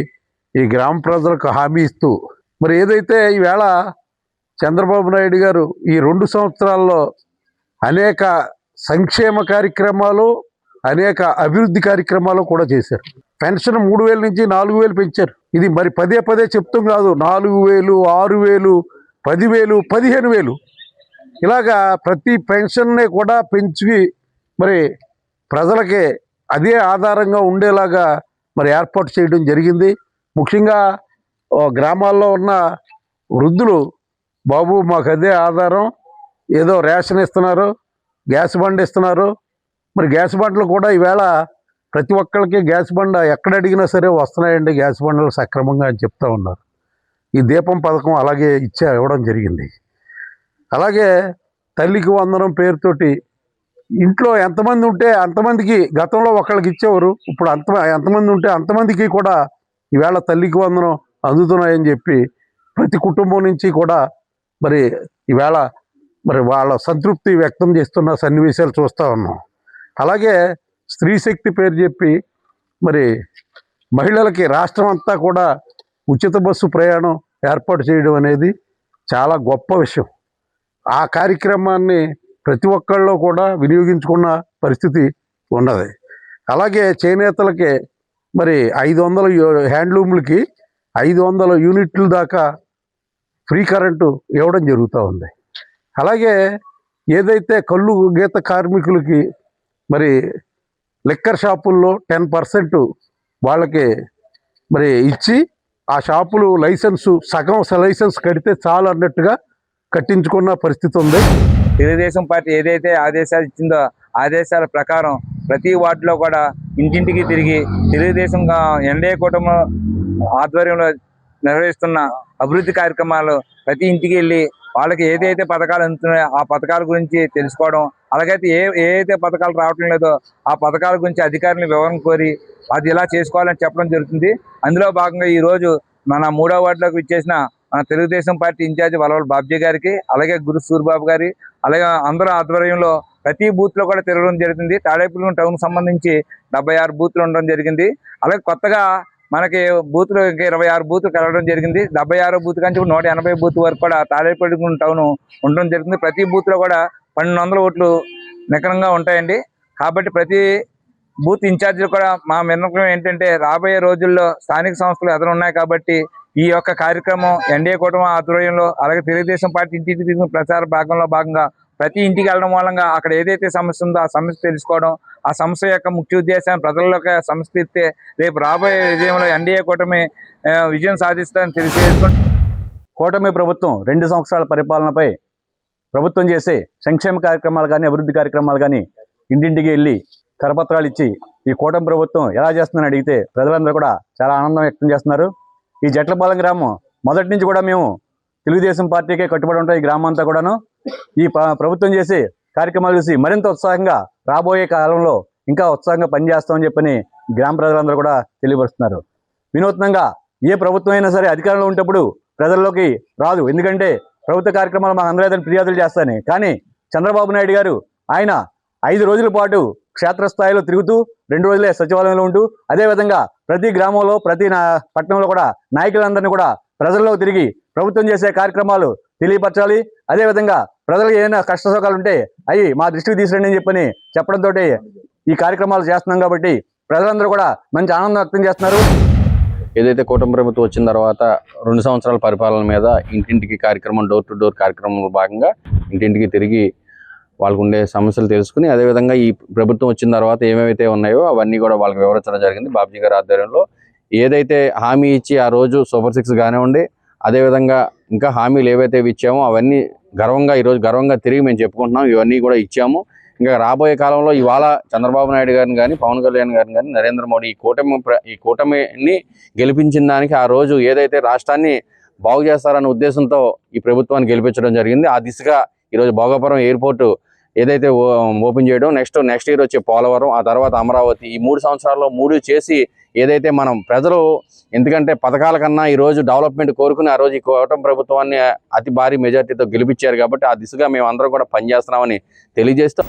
Speaker 8: ఈ గ్రామ ప్రజలకు హామీ ఇస్తూ మరి ఏదైతే ఈవేళ చంద్రబాబు నాయుడు గారు ఈ 2 సంవత్సరాల్లో అనేక సంక్షేమ కార్యక్రమాలు, అనేక అభివృద్ధి కార్యక్రమాలు కూడా చేశారు. పెన్షన్ 3,000 నుంచి 4,000 పెంచారు. ఇది మరి పదే చెప్తాం కాదు. 4,000, 6,000, 10,000, 15,000 ఇలాగా ప్రతి పెన్షన్ని కూడా పెంచి మరి ప్రజలకి అదే ఆధారంగా ఉండేలాగా మరి ఏర్పాటు చేయడం జరిగింది. ముఖ్యంగా గ్రామాల్లో ఉన్న వృద్ధులు బాబు మాకు అదే ఆధారం, ఏదో రేషన్ ఇస్తున్నారు, గ్యాస్ బండ్ ఇస్తున్నారు. మరి గ్యాస్ బండ్లు కూడా ఈవేళ ప్రతి ఒక్కరికి గ్యాస్ బండ ఎక్కడ అడిగినా సరే వస్తున్నాయండి గ్యాస్ బండ్లు సక్రమంగా అని చెప్తా ఉన్నారు. ఈ దీపం పథకం అలాగే ఇవ్వడం జరిగింది. అలాగే తల్లికి వందనం పేరుతోటి ఇంట్లో ఎంతమంది ఉంటే అంతమందికి గతంలో ఒకళ్ళకి ఇచ్చేవారు, ఇప్పుడు ఎంతమంది ఉంటే అంతమందికి కూడా ఈవేళ తల్లికి వందనం అందుతున్నాయని చెప్పి ప్రతి కుటుంబం నుంచి కూడా మరి ఈవేళ మరి వాళ్ళ సంతృప్తి వ్యక్తం చేస్తున్న సన్నివేశాలు చూస్తూ ఉన్నాం. అలాగే స్త్రీ శక్తి పేరు చెప్పి మరి మహిళలకి రాష్ట్రం అంతా కూడా ఉచిత బస్సు ప్రయాణం ఏర్పాటు చేయడం అనేది చాలా గొప్ప విషయం. ఆ కార్యక్రమాన్ని ప్రతి ఒక్కళ్ళు కూడా వినియోగించుకున్న పరిస్థితి ఉన్నది. అలాగే చేనేతలకి మరి 500 హ్యాండ్లూమ్లకి 500 యూనిట్ల దాకా ఫ్రీ కరెంటు ఇవ్వడం జరుగుతూ ఉంది. అలాగే ఏదైతే కళ్ళు గీత కార్మికులకి మరి లిక్కర్ షాపుల్లో 10% వాళ్ళకి మరి ఇచ్చి ఆ షాపులు సగం లైసెన్స్ కడితే చాలు అన్నట్టుగా కట్టించుకున్న పరిస్థితి ఉంది.
Speaker 9: తెలుగుదేశం పార్టీ ఏదైతే ఆదేశాలు ఇచ్చిందో ఆదేశాల ప్రకారం ప్రతి వార్డులో కూడా ఇంటింటికి తిరిగి తెలుగుదేశం ఎన్డీఏ కూటమి ఆధ్వర్యంలో నిర్వహిస్తున్న అభివృద్ధి కార్యక్రమాలు ప్రతి ఇంటికి వెళ్ళి వాళ్ళకి ఏదైతే పథకాలు అందుతున్నాయో ఆ పథకాల గురించి తెలుసుకోవడం, అలాగైతే ఏదైతే పథకాలు రావటం లేదో ఆ పథకాల గురించి అధికారులను వివరణ కోరి అది ఇలా చేసుకోవాలని చెప్పడం జరుగుతుంది. అందులో భాగంగా ఈరోజు మన 3వ వార్డులోకి ఇచ్చేసిన మన తెలుగుదేశం పార్టీ ఇన్ఛార్జి వలవల బాబ్జీ గారికి, అలాగే గురు సూరిబాబు గారి, అలాగే అందరూ ఆధ్వర్యంలో ప్రతి బూత్లో కూడా తిరగడం జరుగుతుంది. తాడేపల్లిగూడెం టౌన్ సంబంధించి 76 బూత్లు ఉండడం జరిగింది. అలాగే కొత్తగా మనకి బూత్లు ఇంకా 26 బూత్లు కలవడం జరిగింది. 76 బూత్ కంటే 180 బూత్ వరకు కూడా తాడేపల్లిగూడెం టౌన్ ఉండడం జరిగింది. ప్రతి బూత్లో కూడా 1200 ఓట్లు నికరంగా ఉంటాయండి. కాబట్టి ప్రతి బూత్ ఇన్ఛార్జీలు కూడా మా విన్నపం ఏంటంటే రాబోయే రోజుల్లో స్థానిక సంస్థలు ఎదురున్నాయి కాబట్టి ఈ యొక్క కార్యక్రమం ఎన్డీఏ కూటమి ఆధ్వర్యంలో అలాగే తెలుగుదేశం పార్టీ ఇంటికి తిరిగిన ప్రచార భాగంగా ప్రతి ఇంటికి వెళ్ళడం మూలంగా అక్కడ ఏదైతే సమస్య ఉందో ఆ సమస్య తెలుసుకోవడం, ఆ సమస్య యొక్క ముఖ్య ఉద్దేశాన్ని ప్రజల్లోకి సమస్య తీస్తే రేపు రాబోయే విజయంలో ఎన్డీఏ కూటమి విజయం సాధిస్తుందని తెలియజేసుకుంటూ
Speaker 10: కూటమి ప్రభుత్వం 2 సంవత్సరాల పరిపాలనపై ప్రభుత్వం చేసే సంక్షేమ కార్యక్రమాలు కానీ అభివృద్ధి కార్యక్రమాలు కానీ ఇంటింటికి వెళ్ళి కరపత్రాలు ఇచ్చి ఈ కూటమి ప్రభుత్వం ఎలా చేస్తుందని అడిగితే ప్రజలందరూ కూడా చాలా ఆనందం వ్యక్తం చేస్తున్నారు. ఈ జట్లపాలెం గ్రామం మొదటి నుంచి కూడా మేము తెలుగుదేశం పార్టీకే కట్టుబడి ఉంటాం. ఈ గ్రామం అంతా కూడాను ఈ ప్రభుత్వం చేసే కార్యక్రమాలు చూసి మరింత ఉత్సాహంగా రాబోయే కాలంలో ఇంకా ఉత్సాహంగా పనిచేస్తామని చెప్పని గ్రామ ప్రజలందరూ కూడా తెలియపరుస్తున్నారు. వినూత్నంగా ఏ ప్రభుత్వం అయినా సరే అధికారంలో ఉంటప్పుడు ప్రజల్లోకి రాదు, ఎందుకంటే ప్రభుత్వ కార్యక్రమాలు మాకు అందరూ ఫిర్యాదులు చేస్తాయని. కానీ చంద్రబాబు నాయుడు గారు ఆయన 5 రోజుల పాటు క్షేత్రస్థాయిలో తిరుగుతూ 2 రోజులే సచివాలయంలో ఉంటూ అదేవిధంగా ప్రతి గ్రామంలో ప్రతి పట్టణంలో కూడా నాయకులందరినీ కూడా ప్రజల్లో తిరిగి ప్రభుత్వం చేసే కార్యక్రమాలు తెలియపరచాలి. అదేవిధంగా ప్రజలకు ఏమైనా కష్ట సుఖాలు ఉంటే అవి మా దృష్టికి తీసుకురండి అని చెప్పడంతో ఈ కార్యక్రమాలు చేస్తున్నాం. కాబట్టి ప్రజలందరూ కూడా మంచి ఆనందం వ్యక్తం చేస్తున్నారు.
Speaker 11: ఏదైతే కూటమి ప్రభుత్వం వచ్చిన తర్వాత 2 సంవత్సరాల పరిపాలన మీద ఇంటింటికి కార్యక్రమం, డోర్ టు డోర్ కార్యక్రమంలో భాగంగా ఇంటింటికి తిరిగి వాళ్ళకు ఉండే సమస్యలు తెలుసుకుని అదేవిధంగా ఈ ప్రభుత్వం వచ్చిన తర్వాత ఏమేమైతే ఉన్నాయో అవన్నీ కూడా వాళ్ళకి వివరించడం జరిగింది. బాబ్జీ గారి ఆధ్వర్యంలో ఏదైతే హామీ ఇచ్చి ఆ రోజు సూపర్ 6 కానివ్వండి, అదేవిధంగా ఇంకా హామీలు ఏవైతే ఇచ్చామో అవన్నీ ఈరోజు గర్వంగా తిరిగి మేము చెప్పుకుంటున్నాం. ఇవన్నీ కూడా ఇచ్చాము. ఇంకా రాబోయే కాలంలో ఇవాళ చంద్రబాబు నాయుడు గారిని కానీ, పవన్ కళ్యాణ్ గారిని కానీ, నరేంద్ర మోడీ ఈ కూటమిని గెలిపించిన దానికి ఆ రోజు ఏదైతే రాష్ట్రాన్ని బాగు చేస్తారనే ఉద్దేశంతో ఈ ప్రభుత్వాన్ని గెలిపించడం జరిగింది. ఆ దిశగా ఈరోజు భోగాపురం ఎయిర్పోర్టు ఏదైతే ఓపెన్ చేయడం, నెక్స్ట్ ఇయర్ వచ్చే పోలవరం, ఆ తర్వాత అమరావతి, ఈ 3 సంవత్సరాల్లో 3 చేసి ఏదైతే మనం ప్రజలు ఎందుకంటే పథకాల కన్నా ఈరోజు డెవలప్మెంట్ కోరుకుని ఆ రోజు ఈ కూటమి ప్రభుత్వాన్ని అతి భారీ మెజార్టీతో గెలిపించారు. కాబట్టి ఆ దిశగా మేము అందరం కూడా పనిచేస్తున్నామని తెలియజేస్తాం.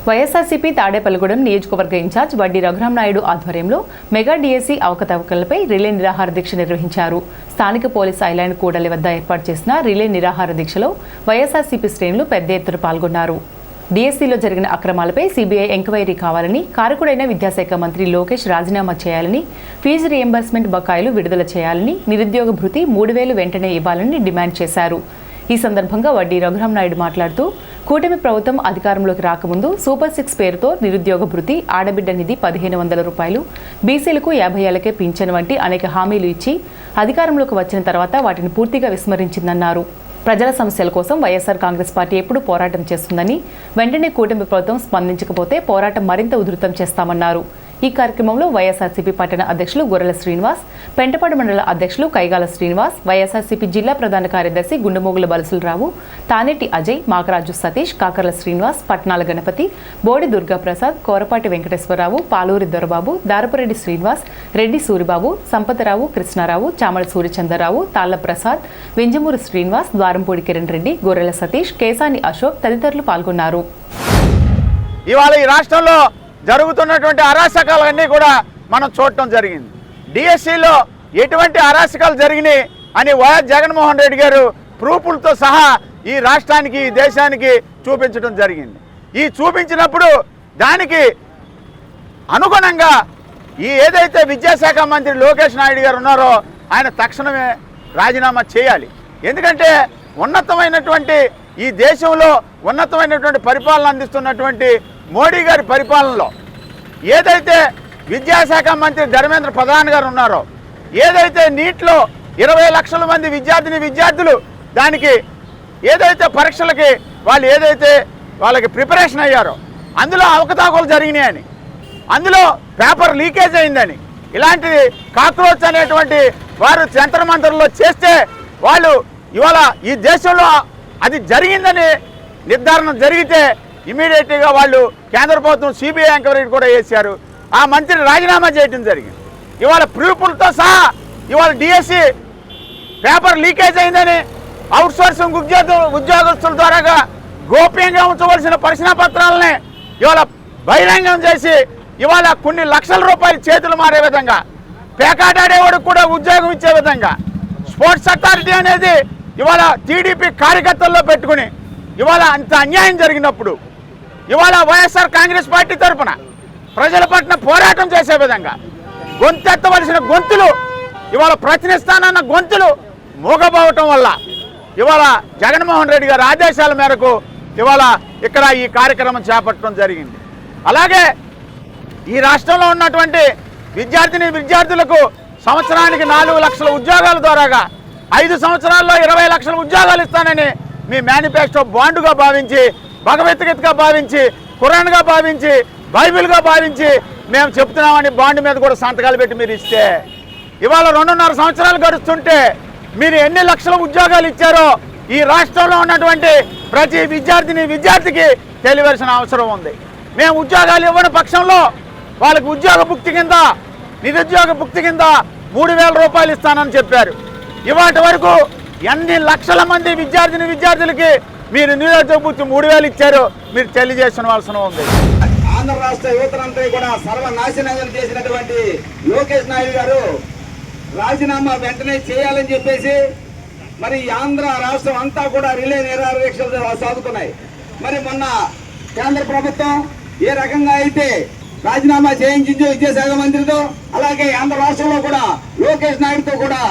Speaker 1: వైఎస్ఆర్సీపీ తాడేపల్లిగూడెం నియోజకవర్గ ఇన్ఛార్జ్ వడ్డీ రఘురాం నాయుడు ఆధ్వర్యంలో మెగా డిఎస్సీ అవకతవకలపై రిలే నిరాహార దీక్ష నిర్వహించారు. స్థానిక పోలీస్ ఐలాండ్ కూడలి వద్ద ఏర్పాటు చేసిన రిలే నిరాహార దీక్షలో వైఎస్ఆర్సీపీ శ్రేణులు పెద్ద ఎత్తున పాల్గొన్నారు. డిఎస్సీలో జరిగిన అక్రమాలపై సీబీఐ ఎంక్వైరీ కావాలని, కారకుడైన విద్యాశాఖ మంత్రి లోకేష్ రాజీనామా చేయాలని, ఫీజు రియంబర్స్మెంట్ బకాయిలు విడుదల చేయాలని, నిరుద్యోగ భృతి 3000 వెంటనే ఇవ్వాలని డిమాండ్ చేశారు. ఈ సందర్భంగా వడ్డీ రఘురాం నాయుడు మాట్లాడుతూ కూటమి ప్రభుత్వం అధికారంలోకి రాకముందు సూపర్ 6 పేరుతో నిరుద్యోగ భృతి, ఆడబిడ్డ నిధి 1500 రూపాయలు, బీసీలకు 50 ఏళ్లకే పింఛన్ వంటి అనేక హామీలు ఇచ్చి అధికారంలోకి వచ్చిన తర్వాత వాటిని పూర్తిగా విస్మరించిందన్నారు. ప్రజల సమస్యల కోసం వైఎస్ఆర్ కాంగ్రెస్ పార్టీ ఎప్పుడూ పోరాటం చేస్తుందని, వెంటనే కూటమి ప్రభుత్వం స్పందించకపోతే పోరాటం మరింత ఉధృతం చేస్తామన్నారు. ఈ కార్యక్రమంలో వైఎస్ఆర్సీపీ పట్టణ అధ్యక్షులు గొర్రెల శ్రీనివాస్, పెంటపాడు మండల అధ్యక్షులు కైగాల శ్రీనివాస్, వైఎస్ఆర్సీపీ జిల్లా ప్రధాన కార్యదర్శి గుండెమోగుల బలసులరావు, తానేటి అజయ్, మాకరాజు సతీష్, కాకర్ల శ్రీనివాస్, పట్నాల గణపతి, బోడి దుర్గాప్రసాద్, కోరపాటి వెంకటేశ్వరరావు, పాలూరి దొరబాబు, దారపురెడ్డి శ్రీనివాస్, రెడ్డి సూరిబాబు, సంపతరావు, కృష్ణారావు, చామల సూర్యచంద్రరావు, తాళ్ల ప్రసాద్, వెంజమూరి శ్రీనివాస్, ద్వారంపూడి కిరణ్ రెడ్డి, గొర్రెల సతీష్, కేసాని అశోక్ తదితరులు పాల్గొన్నారు.
Speaker 12: ఇవాళ ఈ రాష్ట్రంలో జరుగుతున్నటువంటి అరాచకాలన్నీ కూడా మనం చూడటం జరిగింది. డిఎస్సిలో ఎటువంటి అరాచకాలు జరిగినాయి అని వైఎస్ జగన్మోహన్ రెడ్డి గారు ప్రూఫ్లతో సహా ఈ రాష్ట్రానికి ఈ దేశానికి చూపించడం జరిగింది. ఈ చూపించినప్పుడు దానికి అనుగుణంగా ఈ ఏదైతే విద్యాశాఖ మంత్రి లోకేష్ నాయుడు గారు ఉన్నారో ఆయన తక్షణమే రాజీనామా చేయాలి. ఎందుకంటే ఉన్నతమైనటువంటి ఈ దేశంలో ఉన్నతమైనటువంటి పరిపాలన అందిస్తున్నటువంటి మోడీ గారి పరిపాలనలో ఏదైతే విద్యాశాఖ మంత్రి ధర్మేంద్ర ప్రధాన్ గారు ఉన్నారో, ఏదైతే నీట్లో 20 లక్షల మంది విద్యార్థులు దానికి ఏదైతే పరీక్షలకి వాళ్ళు ఏదైతే వాళ్ళకి ప్రిపరేషన్ అయ్యారో అందులో అవకతవకలు జరిగినాయని, అందులో పేపర్ లీకేజ్ అయిందని, ఇలాంటి కాక్రోచ్ అనేటువంటి వారు జంతర్ మంతర్లో చేస్తే వాళ్ళు ఇవాళ ఈ దేశంలో అది జరిగిందని నిర్ధారణ జరిగితే ఇమీడియట్గా వాళ్ళు కేంద్ర ప్రభుత్వం సిబిఐ ఎంక్వైరీ కూడా చేశారు. ఆ మంత్రి రాజీనామా చేయడం జరిగింది. ఇవాళ ప్రూఫ్లతో సహా ఇవాళ డిఎస్సి పేపర్ లీకేజ్ అయిందని అవుట్సోర్సింగ్ ఉద్యోగస్తుల ద్వారాగా గోప్యంగా ఉంచవలసిన ప్రశ్నాపత్రాలని ఇవాళ బహిరంగం చేసి ఇవాళ కొన్ని లక్షల రూపాయలు చేతులు మారే విధంగా, పేకాటాడేవాడికి కూడా ఉద్యోగం ఇచ్చే విధంగా స్పోర్ట్స్ అథారిటీ అనేది ఇవాళ టీడీపీ కార్యకర్తల్లో పెట్టుకుని ఇవాళ అంత అన్యాయం జరిగినప్పుడు ఇవాళ వైఎస్ఆర్ కాంగ్రెస్ పార్టీ తరఫున ప్రజల పట్ల పోరాటం చేసే విధంగా గొంతెత్తవలసిన గొంతులు ఇవాళ ప్రశ్నిస్తానన్న గొంతులు మూగబోవటం వల్ల ఇవాళ జగన్మోహన్ రెడ్డి గారి ఆదేశాల మేరకు ఇవాళ ఇక్కడ ఈ కార్యక్రమం చేపట్టడం జరిగింది. అలాగే ఈ రాష్ట్రంలో ఉన్నటువంటి విద్యార్థులకు సంవత్సరానికి 4 లక్షల ఉద్యోగాల ద్వారాగా 5 సంవత్సరాల్లో 20 లక్షల ఉద్యోగాలు ఇస్తానని మీ మేనిఫెస్టో బాండుగా భావించి, భగవద్గీతగా భావించి, ఖురాన్గా భావించి, బైబిల్గా భావించి మేము చెప్తున్నామని బాండ్ మీద కూడా సంతకాలు పెట్టి మీరు ఇస్తే ఇవాళ 2.5 సంవత్సరాలు గడుస్తుంటే మీరు ఎన్ని లక్షల ఉద్యోగాలు ఇచ్చారో ఈ రాష్ట్రంలో ఉన్నటువంటి ప్రతి విద్యార్థికి తెలియవలసిన అవసరం ఉంది. మేము ఉద్యోగాలు ఇవ్వని పక్షంలో వాళ్ళకి ఉద్యోగ భుక్తి కింద, నిరుద్యోగ భుక్తి కింద 3,000 రూపాయలు ఇస్తానని చెప్పారు. ఇవాటి వరకు ఎన్ని లక్షల మంది విద్యార్థులకి మీరు నిరుద్యోగ భుక్తి 3,000 ఇచ్చారో మీరు తెలియజేసుకోవాల్సిన ఉంది.
Speaker 13: ఆంధ్ర రాష్ట్ర యువతనంతా కూడా సర్వనాశనం చేసినటువంటి లోకేష్ నాయుడు గారు రాజీనామా వెంటనే చేయాలని చెప్పేసి మరి ఆంధ్ర రాష్ట్రం అంతా కూడా రిలే నిరాదీక్షలు సాగుతున్నాయి. మరి మొన్న కేంద్ర ప్రభుత్వం ఏ రకంగా అయితే రాజీనామా చేయించిందో విద్యాశాఖ మంత్రితో, అలాగే ఆంధ్ర రాష్ట్రంలో కూడా లోకేష్ నాయుడుతో కూడా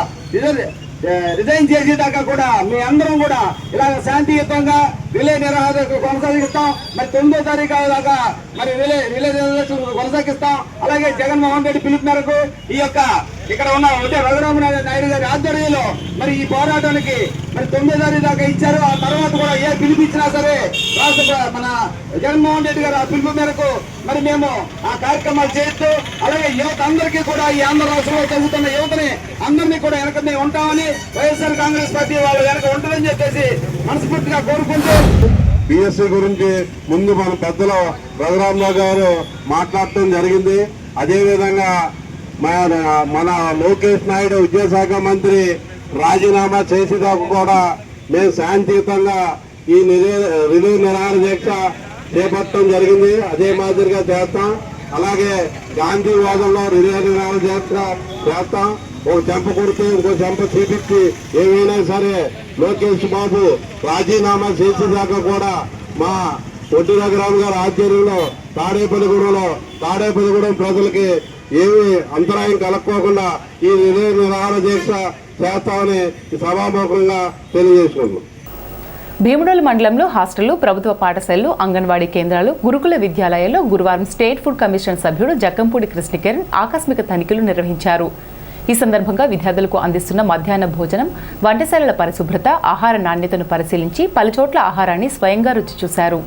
Speaker 13: రిజైన్ చేసేదాకా కూడా మీ అందరం కూడా ఇలాగ శాంతియుతంగా రిలే నిరాదీక్ష కొనసాగిస్తాం. మరి 9వ తారీఖు దాకా మరి రిలే నిరాదీక్ష కొనసాగిస్తాం. అలాగే జగన్మోహన్ రెడ్డి పిలుపు మేరకు ఈ యొక్క ఇక్కడ ఉన్న రఘురామనాయుడు గారి ఆధ్వర్యంలో మరి ఈ పోరాటానికి మరి 9వ తారీఖు దాకా ఇచ్చారు. ఆ తర్వాత కూడా ఏ పిలుపు ఇచ్చినా సరే రాష్ట్ర మన జగన్మోహన్ రెడ్డి గారు ఆ పిలుపు మేరకు మరి మేము ఆ కార్యక్రమాలు చేస్తూ, అలాగే యువత అందరికీ కూడా ఈ ఆంధ్ర రాష్ట్రంలో చదువుతున్న యువతని అందరినీ కూడా వెనక మేము ఉంటామని వైఎస్ఆర్ కాంగ్రెస్ పార్టీ వాళ్ళు వెనక ఉంటుందని చెప్పేసి మనస్ఫూర్తిగా కోరుకుంటూ,
Speaker 14: బిఎస్సీ గురించి ముందు మన పెద్దలు రఘురామరావు గారు మాట్లాడటం జరిగింది. అదేవిధంగా మన లోకేష్ నాయుడు విద్యాశాఖ మంత్రి రాజీనామా చేసేదాకా కూడా మేము శాంతియుతంగా ఈ రిలే నిరాహార దీక్ష చేపట్టడం జరిగింది. అదే మాదిరిగా చేస్తాం. అలాగే గాంధీవాదంలో రిలే నిరాహార దీక్ష చేస్తాం. ఒక చెంప కొడితే ఇంకో చెంప చూపించి ఏమైనా సరే లోకేష్ బాబు రాజీనామా చేసేదాకా కూడా మా పొట్టి రఘురామ్ గారి ఆధ్వర్యంలో తాడేపల్లిగూడెం ప్రజలకి ఏమి అంతరాయం కలక్కోకుండా ఈ నిరాహార దీక్ష చేస్తామని సభాముఖంగా తెలియజేసుకుంటున్నాం.
Speaker 1: భీముడోలు మండలంలో హాస్టళ్లు, ప్రభుత్వ పాఠశాలలు, అంగన్వాడీ కేంద్రాలు, గురుకుల విద్యాలయాల్లో గురువారం స్టేట్ ఫుడ్ కమిషన్ సభ్యుడు జక్కంపూడి కృష్ణకిరణ్ ఆకస్మిక తనిఖీలు నిర్వహించారు. ఈ సందర్భంగా విద్యార్థులకు అందిస్తున్న మధ్యాహ్న భోజనం, వంటశాలల పరిశుభ్రత, ఆహార నాణ్యతను పరిశీలించి పలుచోట్ల ఆహారాన్ని స్వయంగా రుచి చూశారు.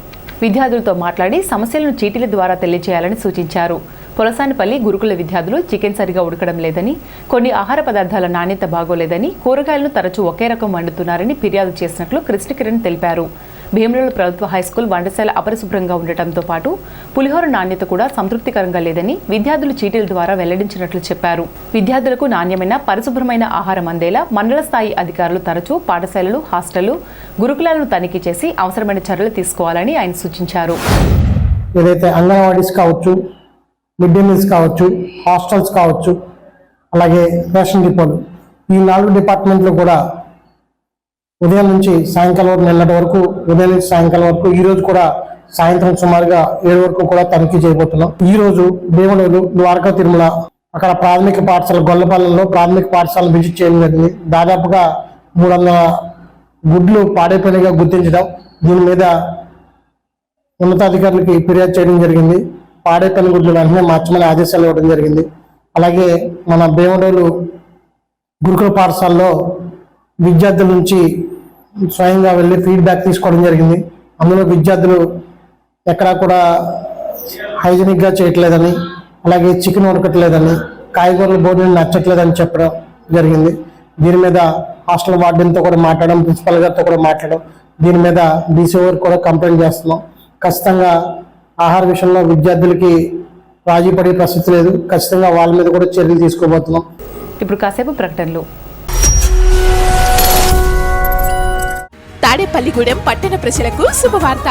Speaker 1: విద్యార్థులతో మాట్లాడి సమస్యలను చీటీల ద్వారా తెలియజేయాలని సూచించారు. పొలసానిపల్లి గురుకుల విద్యార్థులు చికెన్ సరిగా ఉడకడం లేదని, కొన్ని ఆహార పదార్థాల నాణ్యత బాగోలేదని, కూరగాయలను తరచూ ఒకే రకం వండుతున్నారని ఫిర్యాదు చేసినట్లు కృష్ణకిరణ్ తెలిపారు. భీమడోలు ప్రభుత్వ హైస్కూల్ వంటశాల అపరిశుభ్రంగా ఉండటంతో పాటు పులిహోర నాణ్యత కూడా సంతృప్తికరంగా లేదని విద్యార్థులు చీటీల ద్వారా వెల్లడించినట్లు చెప్పారు. విద్యార్థులకు నాణ్యమైన పరిశుభ్రమైన ఆహారం అందేలా మండల స్థాయి అధికారులు తరచూ పాఠశాలలు, హాస్టళ్లు, గురుకులాలను తనిఖీ చేసి అవసరమైన చర్యలు తీసుకోవాలని ఆయన సూచించారు.
Speaker 15: ఏదైతే అంగన్వాడీస్ కావచ్చు, మిడ్ డే మీల్స్ కావచ్చు, హాస్టల్స్ కావచ్చు, అలాగే రేషన్ డిపోలు, ఈ 4 డిపార్ట్మెంట్లు కూడా ఉదయం నుంచి సాయంకాలం వరకు, నిన్నటి వరకు ఉదయం నుంచి సాయంకాలం వరకు, ఈ రోజు కూడా సాయంత్రం సుమారుగా 7 వరకు కూడా తనిఖీ చేయబోతున్నాం. ఈ రోజు భీమడోలు, ద్వారకా తిరుమల, అక్కడ ప్రాథమిక పాఠశాల గొల్లపాలెంలో ప్రాథమిక పాఠశాలను విజిట్ చేయడం జరిగింది. దాదాపుగా 300 గుడ్లు పాడైపోయినగా గుర్తించడం, దీని మీద ఉన్నతాధికారులకి ఫిర్యాదు చేయడం జరిగింది. పాడైపోయిన గుడ్లు వెంటనే మార్చమని ఆదేశాలు ఇవ్వడం జరిగింది. అలాగే మన భీమడోలు గురుకుల పాఠశాలలో విద్యార్థుల నుంచి స్వయంగా వెళ్ళి ఫీడ్బ్యాక్ తీసుకోవడం జరిగింది. అందులో విద్యార్థులు ఎక్కడా కూడా హైజీనిక్గా చేయట్లేదని, అలాగే చికెన్ ఉడకట్లేదని, కాయగూరల భోజనం నచ్చట్లేదని చెప్పడం జరిగింది. దీని మీద హాస్టల్ వార్డెన్తో కూడా మాట్లాడడం, ప్రిన్సిపల్ గారితో కూడా మాట్లాడడం, దీని మీద డీసీఓ కూడా కంప్లైంట్ చేస్తున్నాం. ఖచ్చితంగా ఆహార విషయంలో విద్యార్థులకి రాజీ పడే పరిస్థితి లేదు. ఖచ్చితంగా వాళ్ళ మీద కూడా చర్యలు తీసుకోబోతున్నాం.
Speaker 1: ఇప్పుడు కాసేపు ప్రకటనలు.
Speaker 16: తాడేపల్లిగూడెం పట్టణ ప్రజలకు శుభవార్త.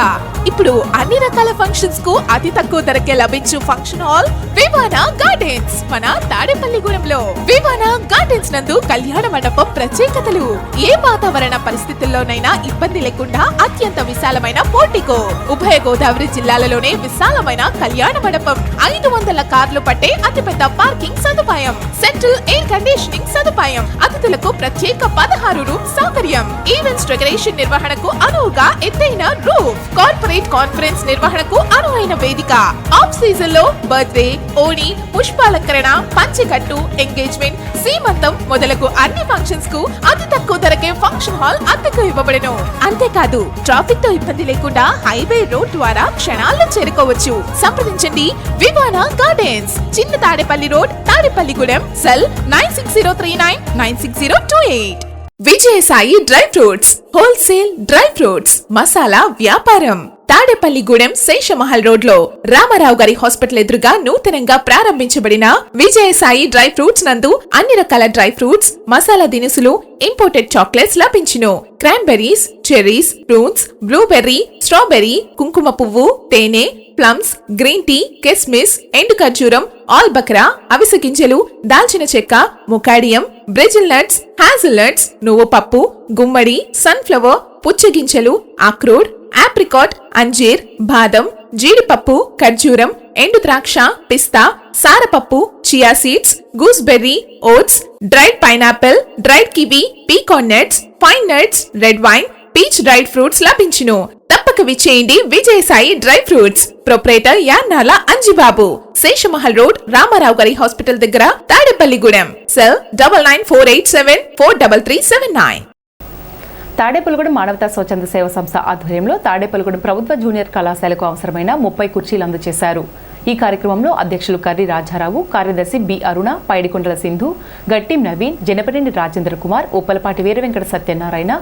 Speaker 16: ఇప్పుడు అన్ని రకాల ఫంక్షన్స్ కు అతి తక్కువ ధరకే లభించు ఫంక్షన్ హాల్ వివానా గార్డెన్స్ మన తాడేపల్లిగూడెంలో. వివానా గార్డెన్స్ నందు కళ్యాణ మండపం ప్రత్యేకతలు. ఏ వాతావరణ పరిస్థితుల్లోనైనా ఇబ్బంది లేకుండా అత్యంత విశాలమైన పోర్టికో, ఉభయ గోదావరి జిల్లాలలోనే విశాలమైన కళ్యాణ మండపం, 500 కార్లు పట్టే అతిపెద్ద పార్కింగ్ సదుపాయం, సెంట్రల్ ఎయిర్ కండిషనింగ్ సదుపాయం, అతిథులకు ప్రత్యేక 16 రూమ్ సౌకర్యం, ఈవెంట్స్ డెకరేషన్ నిర్వహణకు అనువుగా ఎత్తైన రూఫ్, కార్పొరేట్ కాన్ఫరెన్స్ నిర్వహణకు అనువైన వేదిక, ఆఫ్ సీజన్ లో బర్త్డే, ఓణి, పుష్పాలంకరణ, పంచెకట్టు, ఎంగేజ్మెంట్, సీమంతం మొదలగు అన్ని ఫంక్షన్స్ కు అతి తక్కువ ధరకే ఫంక్షన్ హాల్ అద్దెకు ఇవ్వబడను. అంతేకాదు ట్రాఫిక్ తో ఇబ్బంది లేకుండా హైవే రోడ్ ద్వారా క్షణాల్లో చేరుకోవచ్చు. సంప్రదించండి వివానా గార్డెన్స్, చిన్న Tadepalli road, Tadepalligudem. Cell 9603996028. Vijayasai dry fruits, wholesale dry fruits, masala వ్యాపారం. తాడేపల్లిగూడెం శేషమహల్ రోడ్ లో రామారావు గారి హాస్పిటల్ ఎదురుగా నూతనంగా ప్రారంభించబడిన విజయసాయి డ్రై ఫ్రూట్స్ నందు అన్ని రకాల డ్రై ఫ్రూట్స్, మసాలా దినుసులు, ఇంపోర్టెడ్ చాక్లెట్స్ లభించును. Cranberries, cherries, fruits, blueberry, strawberry, కుంకుమ పువ్వు, తేనె, ప్లమ్స్, గ్రీన్ టీ, కిస్మిస్, ఎండు ఖర్జూరం, ఆల్ బక్రా, అవిసె గింజలు, దాల్చిన చెక్క, ముకాడియం, బ్రెజిల్ నట్స్, హ్యాజిల్ నట్స్, నువ్వు పప్పు, గుమ్మడి, సన్ఫ్లవర్, పుచ్చగింజలు, అక్రోడ్, ఆప్రికాట్, అంజీర్, బాదం, జీడిపప్పు, ఖర్జూరం, ఎండు ద్రాక్ష, పిస్తా, సారపప్పు, chia seeds, gooseberry, oats, dried pineapple, dried kiwi, pecan nuts, pine nuts, red wine, peach dried fruits లభించును. తప్పక విచ్చేయండి Vijayasai dry fruits. Proprietor Yannala Anjibabu, Seshamahal road, Ramarao గారి హాస్పిటల్ దగ్గర, తాడేపల్లిగూడెం. సెల్ 9948743379.
Speaker 1: తాడేపల్లిగూడెం మానవతా స్వచ్ఛంద సేవ సంస్థ ఆధ్వర్యంలో తాడేపల్లిగూడెం ప్రభుత్వ జూనియర్ కళాశాలకు అవసరమైన 30 కుర్చీలు అందజేశారు. ఈ కార్యక్రమంలో అధ్యక్షులు కర్రి రాజారావు, కార్యదర్శి B Aruna, Paidikondala Sindhu, Gattim Naveen, Janapareddy Rajendra Kumar, Uppalapati Veeravenkata Satyanarayana,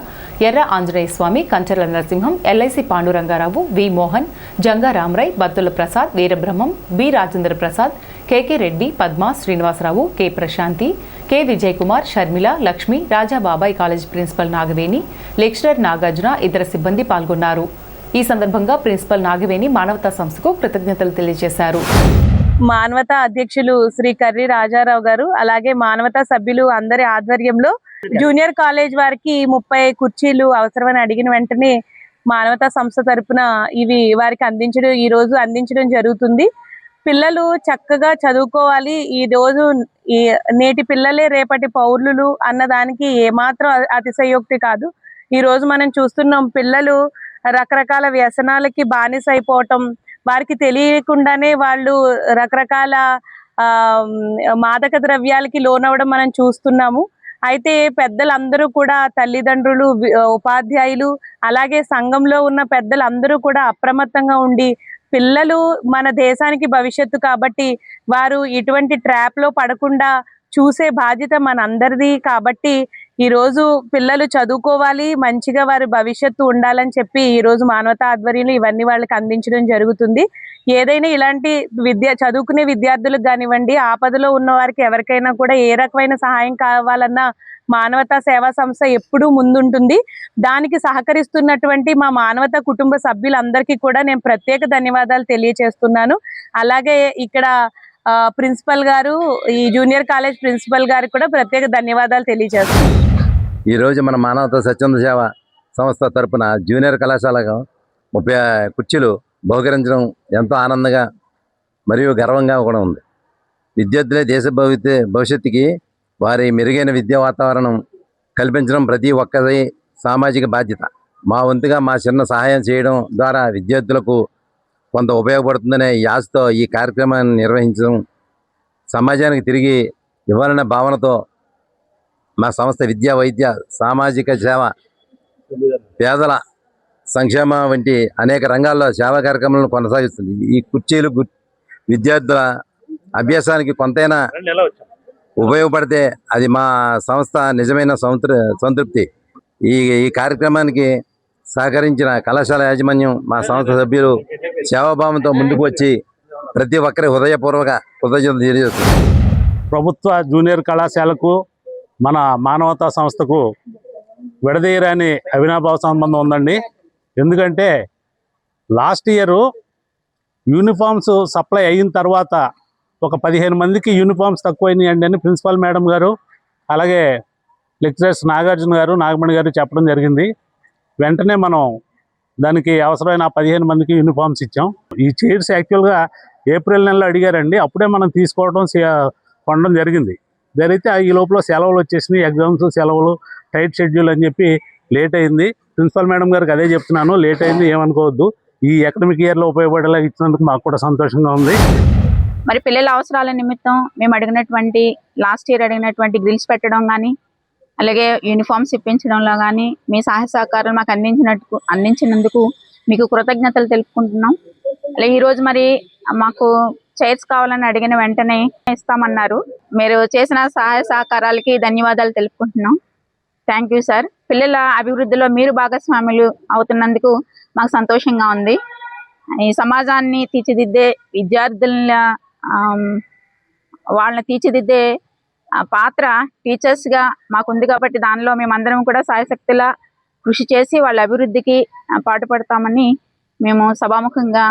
Speaker 1: Erra Anjaneya Swamy, Kancharla Narasimham, LIC Pandurangarao, V Mohan, Janga Ramarai, Battula Prasad, Veerabrahmam, B Rajendra Prasad, KK Reddy, Padma, Srinivasarao, K Prashanthi, K Vijay Kumar, Sharmila, Lakshmi, Rajababai college principal Nagaveni, lecturer Nagarjuna, ఇతర సిబ్బంది పాల్గొన్నారు. ఈ సందర్భంగా ప్రిన్సిపల్ నాగవేణి మానవతా సంస్థకు కృతజ్ఞతలు తెలియజేశారు.
Speaker 17: మానవతా అధ్యక్షులు శ్రీ కర్రి రాజారావు గారు, అలాగే మానవతా సభ్యులు అందరి ఆధ్వర్యంలో జూనియర్ కాలేజ్ వారికి 30 కుర్చీలు అవసరమని అడిగిన వెంటనే మానవతా సంస్థ తరపున ఇవి వారికి ఈ రోజు అందించడం జరుగుతుంది. పిల్లలు చక్కగా చదువుకోవాలి. ఈ రోజు నేటి పిల్లలే రేపటి పౌరులు అన్నదానికి ఏమాత్రం అతిశయోక్తి కాదు. ఈ రోజు మనం చూస్తున్నాం పిల్లలు రకరకాల వ్యసనాలకి బానిస అయిపోవటం, వారికి తెలియకుండానే వాళ్ళు రకరకాల మాదక ద్రవ్యాలకి లోనవడం మనం చూస్తున్నాము. అయితే పెద్దలందరూ కూడా, తల్లిదండ్రులు, ఉపాధ్యాయులు, అలాగే సంఘంలో ఉన్న పెద్దలందరూ కూడా అప్రమత్తంగా ఉండి పిల్లలు మన దేశానికి భవిష్యత్తు కాబట్టి వారు ఇటువంటి ట్రాప్ లో పడకుండా చూసే బాధ్యత మన అందరిది. కాబట్టి ఈ రోజు పిల్లలు చదువుకోవాలి, మంచిగా వారి భవిష్యత్తు ఉండాలని చెప్పి ఈ రోజు మానవతా ఆధ్వర్యంలో ఇవన్నీ వాళ్ళకి అందించడం జరుగుతుంది. ఏదైనా ఇలాంటి చదువుకునే విద్యార్థులకు కానివ్వండి, ఆపదలో ఉన్న వారికి ఎవరికైనా కూడా ఏ రకమైన సహాయం కావాలన్నా మానవతా సేవా సంస్థ ఎప్పుడూ ముందుంటుంది. దానికి సహకరిస్తున్నటువంటి మా మానవతా కుటుంబ సభ్యులందరికీ కూడా నేను ప్రత్యేక ధన్యవాదాలు తెలియజేస్తున్నాను. అలాగే ఇక్కడ ప్రిన్సిపల్ గారు, ఈ జూనియర్ కాలేజ్ ప్రిన్సిపల్ గారికి కూడా ప్రత్యేక ధన్యవాదాలు తెలియజేస్తున్నాను.
Speaker 18: ఈరోజు మన మానవతా స్వచ్ఛంద సేవ సంస్థ తరపున జూనియర్ కళాశాలకు 30 కుర్చీలు బహుకరించడం ఎంతో ఆనందంగా మరియు గర్వంగా కూడా ఉంది. విద్యార్థులే దేశ భవిష్యత్తుకి వారి మెరుగైన విద్యా వాతావరణం కల్పించడం ప్రతి ఒక్కరి సామాజిక బాధ్యత. మా వంతుగా మా చిన్న సహాయం చేయడం ద్వారా విద్యార్థులకు కొంత ఉపయోగపడుతుందనే ఈ ఆశతో ఈ కార్యక్రమాన్ని నిర్వహించడం, సమాజానికి తిరిగి ఇవ్వాలనే భావనతో మా సంస్థ విద్యా, వైద్య, సామాజిక సేవ, పేదల సంక్షేమ వంటి అనేక రంగాల్లో సేవా కార్యక్రమాలను కొనసాగిస్తుంది. ఈ కుర్చీలు విద్యార్థుల అభ్యాసానికి కొంతైనా ఉపయోగపడితే అది మా సంస్థ నిజమైన సంతృప్తి. ఈ కార్యక్రమానికి సహకరించిన కళాశాల యాజమాన్యం, మా సంస్థ సభ్యులు సేవాభావంతో ముందుకు వచ్చి ప్రతి ఒక్కరి హృదయపూర్వక కృతజ్ఞతలు తెలియజేస్తున్నారు.
Speaker 8: ప్రభుత్వ జూనియర్ కళాశాలకు మన మానవతా సంస్థకు విడదీయరాని అవినాభావ సంబంధం ఉందండి. ఎందుకంటే లాస్ట్ ఇయర్ యూనిఫామ్స్ సప్లై అయిన తర్వాత ఒక 15 మందికి యూనిఫామ్స్ తక్కువైనాయండి అని ప్రిన్సిపల్ మేడం గారు, అలాగే లెక్చరర్స్ నాగార్జున గారు, నాగమణి గారు చెప్పడం జరిగింది. వెంటనే మనం దానికి అవసరమైన 15 మందికి యూనిఫామ్స్ ఇచ్చాం. ఈ చైర్స్ యాక్చువల్గా ఏప్రిల్ నెలలో అడిగారండి, అప్పుడే మనం తీసుకోవడం కొనడం జరిగింది. జరిగితే ఈ లోపల సెలవులు వచ్చేసినాయి, ఎగ్జామ్స్, సెలవులు, టైట్ షెడ్యూల్ అని చెప్పి లేట్ అయింది. ప్రిన్సిపల్ మేడం గారికి అదే చెప్తున్నాను, లేట్ అయింది ఏమనుకోవద్దు. ఈ అకాడమిక్ ఇయర్లో ఉపయోగపడేలా ఇచ్చినందుకు మాకు కూడా సంతోషంగా ఉంది.
Speaker 19: మరి పిల్లల అవసరాల నిమిత్తం మేము అడిగినటువంటి లాస్ట్ ఇయర్ అడిగినటువంటి గ్రిల్స్ పెట్టడం కానీ, అలాగే యూనిఫామ్స్ ఇప్పించడంలో కానీ మీ సహాయ సహకారాలు మాకు అందించినందుకు మీకు కృతజ్ఞతలు తెలుపుకుంటున్నాం. అలాగే ఈరోజు మరి మాకు చైర్స్ కావాలని అడిగిన వెంటనే ఇస్తామన్నారు. మీరు చేసిన సహాయ సహకారాలకి ధన్యవాదాలు తెలుపుకుంటున్నాం. Thank you sir. పిల్లల అభివృద్ధిలో మీరు భాగస్వాములు అవుతున్నందుకు మాకు సంతోషంగా ఉంది. ఈ సమాజాన్ని తీర్చిదిద్దే విద్యార్థుల వాళ్ళని తీర్చిదిద్దే పాత్ర టీచర్స్గా మాకుంది కాబట్టి దానిలో మేమందరం కూడా సాయశక్తులా కృషి చేసి వాళ్ళ అభివృద్ధికి పాటుపడతామని మేము సభాముఖంగా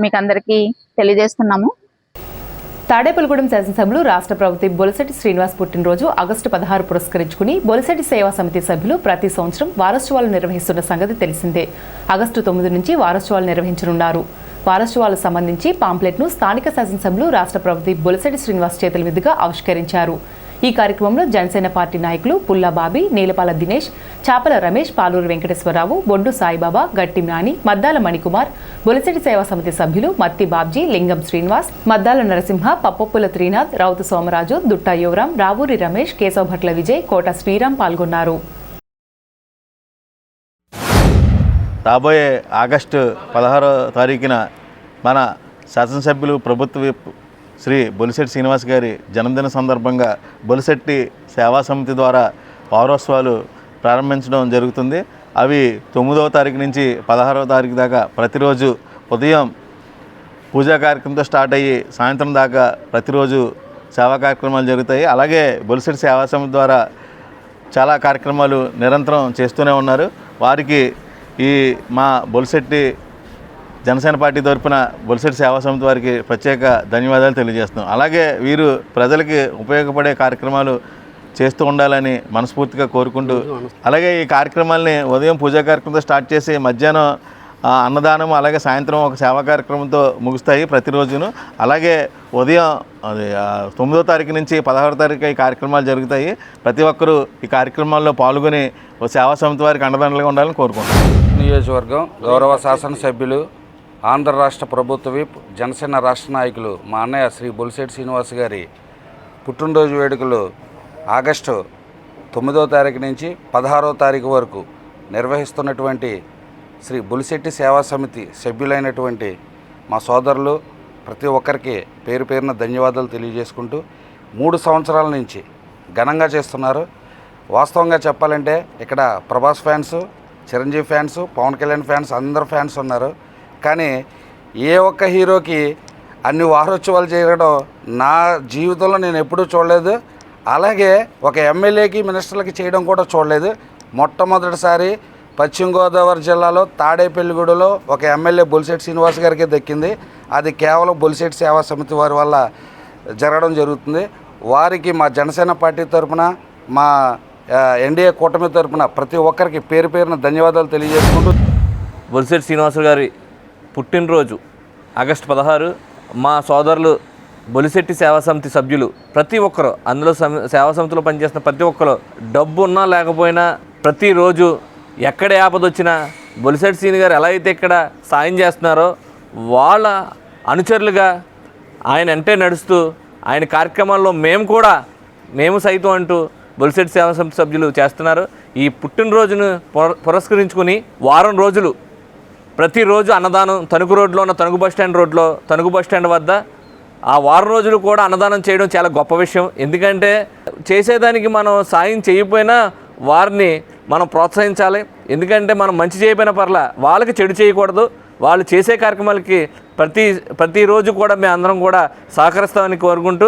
Speaker 19: మీకు అందరికీ తెలియజేస్తున్నాము.
Speaker 1: తాడేపల్లిగూడెం శాసనసభ్యులు రాష్ట్ర ప్రభుత్వ బొలిశెట్టి శ్రీనివాస్ పుట్టినరోజు ఆగస్టు 16 పురస్కరించుకుని బొలిశెట్టి సేవా సమితి సభ్యులు ప్రతి సంవత్సరం వారోత్సవాలు నిర్వహిస్తున్న సంగతి తెలిసిందే. ఆగస్టు 9 నుంచి వారోత్సవాలు నిర్వహించనున్నారు. వారోత్సవాలకు సంబంధించి పాంప్లెట్ను స్థానిక శాసనసభ్యులు రాష్ట్ర ప్రభుత్వ బొలిశెట్టి శ్రీనివాస్ చేతుల మీదుగా ఆవిష్కరించారు. ఈ కార్యక్రమంలో జనసేన పార్టీ నాయకులు పుల్లా బాబీ, నీలపాల దినేష్, చాపల రమేష్, పాలూరు వెంకటేశ్వరరావు, బొడ్డు సాయిబాబా, గట్టి నాని, మద్దాల మణికుమార్, బొలిశెట్టి సేవా సమితి సభ్యులు మత్తి బాబ్జీ, లింగం శ్రీనివాస్, మద్దాల నరసింహ, పప్పొప్పుల త్రీనాథ్, రౌతు సోమరాజు, దుట్టా యువరాం, రావూరి రమేష్, కేశవ భట్ల విజయ్, కోట శ్రీరామ్ పాల్గొన్నారు.
Speaker 20: రాబోయే ఆగస్టు 16వ తారీఖున మన శాసనసభ్యులు ప్రభుత్వ విప్ శ్రీ బొలిశెట్టి శ్రీనివాస్ గారి జన్మదిన సందర్భంగా బొలిశెట్టి సేవా సమితి ద్వారా వారోత్సవాలు ప్రారంభించడం జరుగుతుంది. అవి 9వ తారీఖు నుంచి 16వ తారీఖు దాకా ప్రతిరోజు ఉదయం పూజా కార్యక్రమంతో స్టార్ట్ అయ్యి సాయంత్రం దాకా ప్రతిరోజు సేవా కార్యక్రమాలు జరుగుతాయి. అలాగే బొలిశెట్టి సేవా సమితి ద్వారా చాలా కార్యక్రమాలు నిరంతరం చేస్తూనే ఉన్నారు. వారికి ఈ మా బొలిశెట్టి జనసేన పార్టీ తరఫున బొలిశెట్టి సేవా సమితి వారికి ప్రత్యేక ధన్యవాదాలు తెలియజేస్తున్నాం. అలాగే వీరు ప్రజలకి ఉపయోగపడే కార్యక్రమాలు చేస్తూ ఉండాలని మనస్ఫూర్తిగా కోరుకుంటూ, అలాగే ఈ కార్యక్రమాలని ఉదయం పూజా కార్యక్రమంతో స్టార్ట్ చేసి మధ్యాహ్నం అన్నదానం, అలాగే సాయంత్రం ఒక సేవా కార్యక్రమంతో ముగుస్తాయి ప్రతిరోజును. అలాగే ఉదయం 9వ తారీఖు నుంచి 16వ తారీఖు ఈ కార్యక్రమాలు జరుగుతాయి. ప్రతి ఒక్కరూ ఈ కార్యక్రమాల్లో పాల్గొని సేవా సమితి వారికి అండదండలుగా ఉండాలని కోరుకుంటున్నాం.
Speaker 21: నియోజకవర్గం గౌరవ శాసనసభ్యులు, ఆంధ్ర రాష్ట్ర ప్రభుత్వ విప్, జనసేన రాష్ట్ర నాయకులు మా అన్నయ్య శ్రీ బొలిశెట్టి శ్రీనివాస్ గారి పుట్టినరోజు వేడుకలు ఆగస్టు 9వ తారీఖు నుంచి 16వ తారీఖు వరకు నిర్వహిస్తున్నటువంటి శ్రీ బొలిశెట్టి సేవా సమితి సభ్యులైనటువంటి మా సోదరులు ప్రతి ఒక్కరికి పేరు పేరున ధన్యవాదాలు తెలియజేసుకుంటూ 3 సంవత్సరాల నుంచి ఘనంగా చేస్తున్నారు. వాస్తవంగా చెప్పాలంటే ఇక్కడ Prabhas fans, Chiranjeevi fans, Pawan Kalyan fans అందరు ఫ్యాన్స్ ఉన్నారు. కానీ ఏ ఒక్క హీరోకి అన్ని వారోత్సవాలు చేయడం నా జీవితంలో నేను ఎప్పుడూ చూడలేదు. అలాగే ఒక ఎమ్మెల్యేకి, మినిస్టర్లకి చేయడం కూడా చూడలేదు. మొట్టమొదటిసారి పశ్చిమ గోదావరి జిల్లాలో తాడేపల్లిగూడలో ఒక ఎమ్మెల్యే బొలిశెట్టి శ్రీనివాస్ గారికి దక్కింది. అది కేవలం బొలిశెట్టి సేవా సమితి వారి వల్ల జరగడం జరుగుతుంది. వారికి మా జనసేన పార్టీ తరఫున, మా ఎన్డీఏ కూటమి తరఫున ప్రతి ఒక్కరికి పేరు పేరున ధన్యవాదాలు తెలియజేసుకుంటూ,
Speaker 2: బొలిశెట్టి శ్రీనివాస్ గారి పుట్టినరోజు ఆగస్టు 16. మా సోదరులు బొలిశెట్టి సేవా సమితి సభ్యులు ప్రతి ఒక్కరు, అందులో సేవా సమితిలో పనిచేస్తున్న ప్రతి ఒక్కరు, డబ్బు ఉన్నా లేకపోయినా ప్రతిరోజు ఎక్కడ ఆపద వచ్చినా బొలిశెట్టి శ్రీని గారు ఎలా అయితే ఇక్కడ సాయం చేస్తున్నారో వాళ్ళ అనుచరులుగా ఆయన అంటే నడుస్తూ ఆయన కార్యక్రమాల్లో మేము సైతం అంటూ బొలిశెట్టి సేవా సమితి సభ్యులు చేస్తున్నారు. ఈ పుట్టినరోజును పురస్కరించుకుని వారం రోజులు ప్రతిరోజు అన్నదానం తణుకు రోడ్లో ఉన్న తణుకు బస్ స్టాండ్ వద్ద ఆ వారం రోజులు కూడా అన్నదానం చేయడం చాలా గొప్ప విషయం. ఎందుకంటే చేసేదానికి మనం సాయం చేయకపోయినా వారిని మనం ప్రోత్సహించాలి. ఎందుకంటే మనం మంచి చేయకపోయినా పర్లా, వాళ్ళకి చెడు చేయకూడదు. వాళ్ళు చేసే కార్యక్రమాలకి ప్రతిరోజు కూడా మేము అందరం కూడా సహకరిస్తామని కోరుకుంటూ,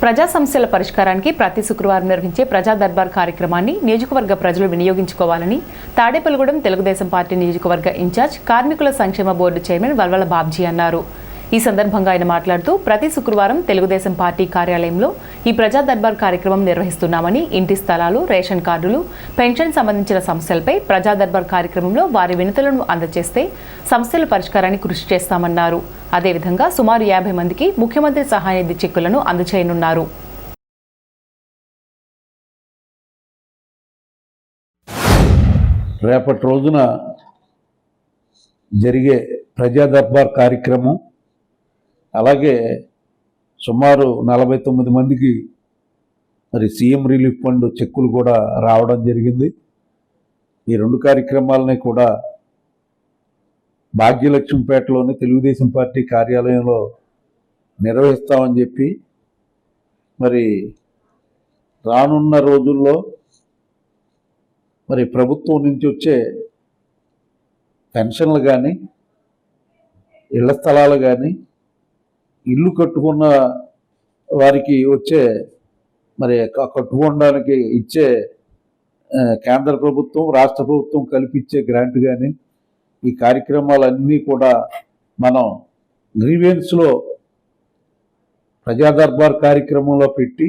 Speaker 1: ప్రజా సమస్యల పరిష్కారానికి ప్రతి శుక్రవారం నిర్వహించే ప్రజా దర్బార్ కార్యక్రమాన్ని నియోజకవర్గ ప్రజలు వినియోగించుకోవాలని తాడేపల్లిగూడెం తెలుగుదేశం పార్టీ నియోజకవర్గ ఇన్ఛార్జ్ కార్మికుల సంక్షేమ బోర్డు చైర్మన్ వల్వల బాబ్జీ అన్నారు. ఈ సందర్భంగా ఆయన మాట్లాడుతూ ప్రతి శుక్రవారం తెలుగుదేశం పార్టీ కార్యాలయంలో ఈ ప్రజా దర్బార్ కార్యక్రమం నిర్వహిస్తున్నామని, ఇంటి స్థలాలు, రేషన్ కార్డులు, పెన్షన్ సంబంధించిన సమస్యలపై ప్రజా దర్బార్ కార్యక్రమంలో వారి వినతులను అందజేస్తే సమస్యల పరిష్కారానికి కృషి చేస్తామన్నారు. అదేవిధంగా సుమారు 50 మందికి ముఖ్యమంత్రి సహాయ నిధి చెక్కులను అందజేయనున్నారు.
Speaker 8: రేపటి రోజున జరిగే ప్రజా దర్బార్ కార్యక్రమం, అలాగే సుమారు 49 మందికి మరి సీఎం రిలీఫ్ ఫండ్ చెక్కులు కూడా రావడం జరిగింది. ఈ 2 కార్యక్రమాలని కూడా భాగ్యలక్ష్మీపేటలోని తెలుగుదేశం పార్టీ కార్యాలయంలో నిర్వహిస్తామని చెప్పి, మరి రానున్న రోజుల్లో మరి ప్రభుత్వం నుంచి వచ్చే పెన్షన్లు కానీ, ఇళ్ల స్థలాలు కానీ, ఇల్లు కట్టుకున్న వారికి వచ్చే మరి కట్టుకోవడానికి ఇచ్చే కేంద్ర ప్రభుత్వం, రాష్ట్ర ప్రభుత్వం కల్పించే గ్రాంట్ కానీ, ఈ కార్యక్రమాలన్నీ కూడా మనం గ్రీవెన్స్లో ప్రజా దర్బార్ కార్యక్రమంలో పెట్టి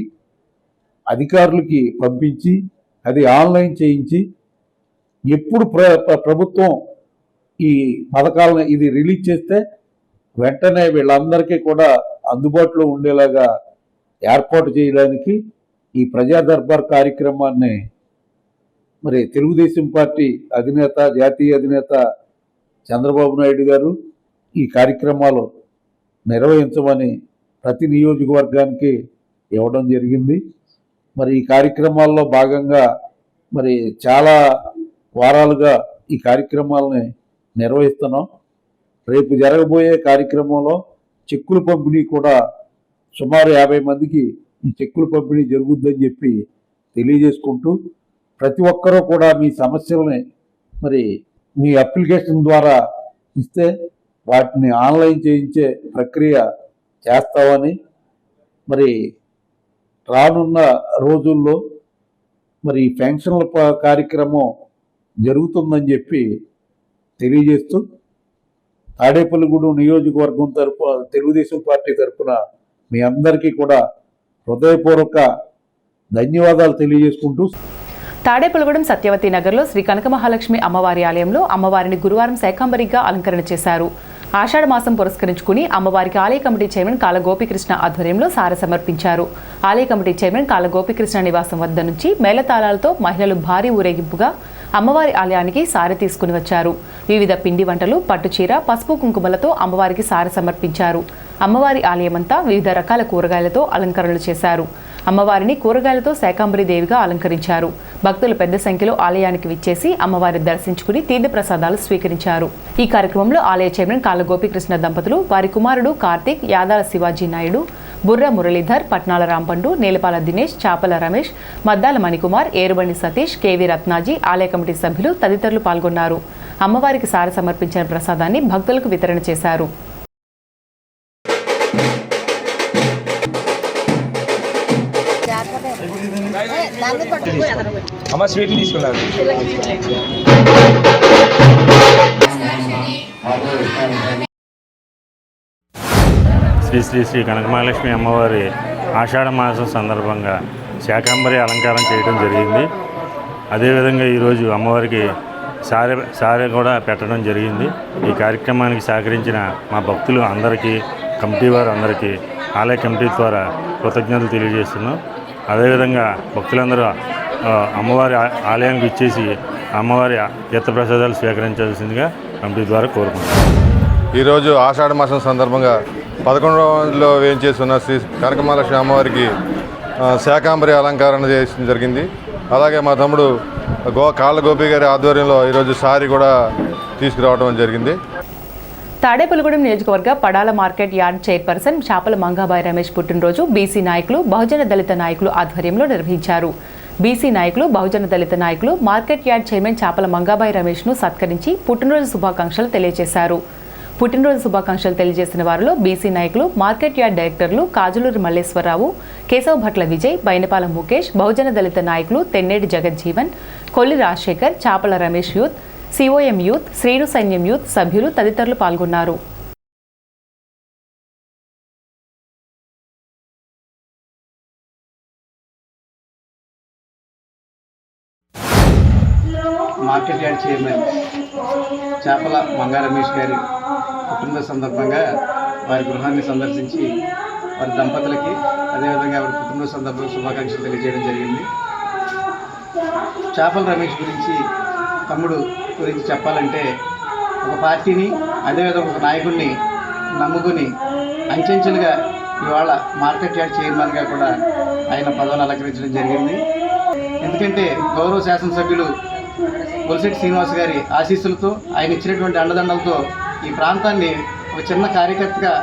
Speaker 8: అధికారులకి పంపించి అది ఆన్లైన్ చేయించి ఎప్పుడు ప్రభుత్వం ఈ పథకాలను ఇది రిలీజ్ చేస్తే వెంటనే వీళ్ళందరికీ కూడా అందుబాటులో ఉండేలాగా ఏర్పాటు చేయడానికి ఈ ప్రజా దర్బార్ కార్యక్రమాన్ని మరి తెలుగుదేశం పార్టీ అధినేత, జాతీయ అధినేత చంద్రబాబు నాయుడు గారు ఈ కార్యక్రమాలు నిర్వహించమని ప్రతి నియోజకవర్గానికి ఇవ్వడం జరిగింది. మరి ఈ కార్యక్రమాల్లో భాగంగా మరి చాలా వారాలుగా ఈ కార్యక్రమాలని నిర్వహిస్తున్నాం. రేపు జరగబోయే కార్యక్రమంలో చెక్కుల పంపిణీ కూడా సుమారు 50 మందికి ఈ చెక్కుల పంపిణీ జరుగుద్దని చెప్పి తెలియజేసుకుంటూ, ప్రతి ఒక్కరూ కూడా మీ సమస్యలని మరి మీ అప్లికేషన్ ద్వారా ఇస్తే వాటిని ఆన్లైన్ చేయించే ప్రక్రియ చేస్తామని, మరి రానున్న రోజుల్లో మరి పెన్షన్ల కార్యక్రమం జరుగుతుందని చెప్పి తెలియజేస్తూ, తాడేపల్లిగూడెం నియోజకవర్గం తరపు తెలుగుదేశం పార్టీ తరఫున మీ అందరికీ కూడా హృదయపూర్వక ధన్యవాదాలు తెలియజేసుకుంటూ,
Speaker 1: తాడేపల్లిగూడెం సత్యవతి నగర్లో శ్రీ కనక మహాలక్ష్మి అమ్మవారి ఆలయంలో అమ్మవారిని గురువారం శాకంబరిగా అలంకరణ చేశారు. ఆషాఢ మాసం పురస్కరించుకుని అమ్మవారికి ఆలయ కమిటీ చైర్మన్ కాళ్ళ గోపీకృష్ణ ఆధ్వర్యంలో సారె సమర్పించారు. ఆలయ కమిటీ చైర్మన్ కాళ్ళ గోపీకృష్ణ నివాసం వద్ద నుంచి మేళతాళాలతో మహిళలు భారీ ఊరేగింపుగా అమ్మవారి ఆలయానికి సారె తీసుకుని వచ్చారు. వివిధ పిండి వంటలు, పట్టుచీర, పసుపు కుంకుమలతో అమ్మవారికి సారె సమర్పించారు. అమ్మవారి ఆలయమంతా వివిధ రకాల కూరగాయలతో అలంకరణలు చేశారు. అమ్మవారిని కూరగాయలతో శాకంబరి దేవిగా అలంకరించారు. భక్తులు పెద్ద సంఖ్యలో ఆలయానికి విచ్చేసి అమ్మవారిని దర్శించుకుని తీర్థ ప్రసాదాలు స్వీకరించారు. ఈ కార్యక్రమంలో ఆలయ చైర్మన్ కాళ్ళ గోపీకృష్ణ దంపతులు, వారి కుమారుడు కార్తీక్, యాదాల శివాజీ నాయుడు, బుర్ర మురళీధర్, పట్నాల రాంపండు, నేలపాల దినేష్, చాపల రమేష్, మద్దాల మణికుమార్, ఏరుబండి సతీష్, కేవీ రత్నాజీ, ఆలయ కమిటీ సభ్యులు తదితరులు పాల్గొన్నారు. అమ్మవారికి సారి సమర్పించిన ప్రసాదాన్ని భక్తులకు వితరణ చేశారు.
Speaker 3: శ్రీ శ్రీ శ్రీ కనకమహాలక్ష్మి అమ్మవారి ఆషాఢ మాసం సందర్భంగా శాకంబరి అలంకారం చేయడం జరిగింది. అదేవిధంగా ఈరోజు అమ్మవారికి సారె కూడా పెట్టడం జరిగింది. ఈ కార్యక్రమానికి సహకరించిన మా భక్తులు అందరికీ, కమిటీ వారు అందరికీ ఆలయ కమిటీ ద్వారా కృతజ్ఞతలు తెలియజేస్తున్నాం. అదేవిధంగా భక్తులందరూ అమ్మవారి ఆలయానికి ఇచ్చేసి అమ్మవారి తీర్థప్రసాదాలు స్వీకరించాల్సిందిగా కమిటీ ద్వారా కోరుకుంటున్నాం.
Speaker 22: ఈరోజు ఆషాఢ మాసం సందర్భంగా 11వ వేయించేస్తున్న శ్రీ కనకమహాలక్ష్మి అమ్మవారికి శాకంబరి అలంకరణ చేయడం జరిగింది. అలాగే మా తమ్ముడు కాళ్ళ గోపి గారి ఆధ్వర్యంలో ఈరోజు సారీ కూడా తీసుకురావడం జరిగింది.
Speaker 1: తాడేపల్లిగూడెం నియోజకవర్గ పడాల మార్కెట్ యార్డ్ చైర్పర్సన్ చాపల మంగాబాయి రమేష్ పుట్టినరోజు బీసీ నాయకులు, బహుజన దళిత నాయకులు ఆధ్వర్యంలో నిర్వహించారు. బీసీ నాయకులు, బహుజన దళిత నాయకులు మార్కెట్ యార్డ్ చైర్మన్ చాపల మంగాబాయి రమేష్ను సత్కరించి పుట్టినరోజు శుభాకాంక్షలు తెలియజేశారు. పుట్టినరోజు శుభాకాంక్షలు తెలియజేసిన వారిలో బీసీ నాయకులు, మార్కెట్ యార్డ్ డైరెక్టర్లు కాజులూరి మల్లేశ్వరరావు, కేశవ భట్ల విజయ్, బైనపాల ముఖేష్, బహుజన దళిత నాయకులు తెన్నేటి జగజ్జీవన్, కొల్లి రాజశేఖర్, చాపల Ramesh youth, COM youth, Srinu సైన్యం యూత్ సభ్యులు తదితరులు పాల్గొన్నారు.
Speaker 23: మార్కెట్ యార్డ్ చైర్మన్ చాపల మంగా రమేష్ గారి పుట్టినరోజు సందర్భంగా వారి గృహాన్ని సందర్శించి వారి దంపతులకి అదేవిధంగా వారి పుట్టినరోజు సందర్భంగా శుభాకాంక్షలు తెలియజేయడం జరిగింది. చాపల రమేష్ గురించి, తమ్ముడు గురించి చెప్పాలంటే ఒక పార్టీని అదేవిధంగా ఒక నాయకుడిని నమ్ముకుని అంచెంచెలుగా ఇవాళ మార్కెట్ యార్డ్ చైర్మన్గా కూడా ఆయన పదవిని అలంకరించడం జరిగింది. ఎందుకంటే గౌరవ శాసనసభ్యులు బొలిశెట్టి శ్రీనివాస్ గారి ఆశీస్సులతో, ఆయన ఇచ్చినటువంటి అండదండలతో ఈ ప్రాంతాన్ని ఒక చిన్న కార్యకర్తగా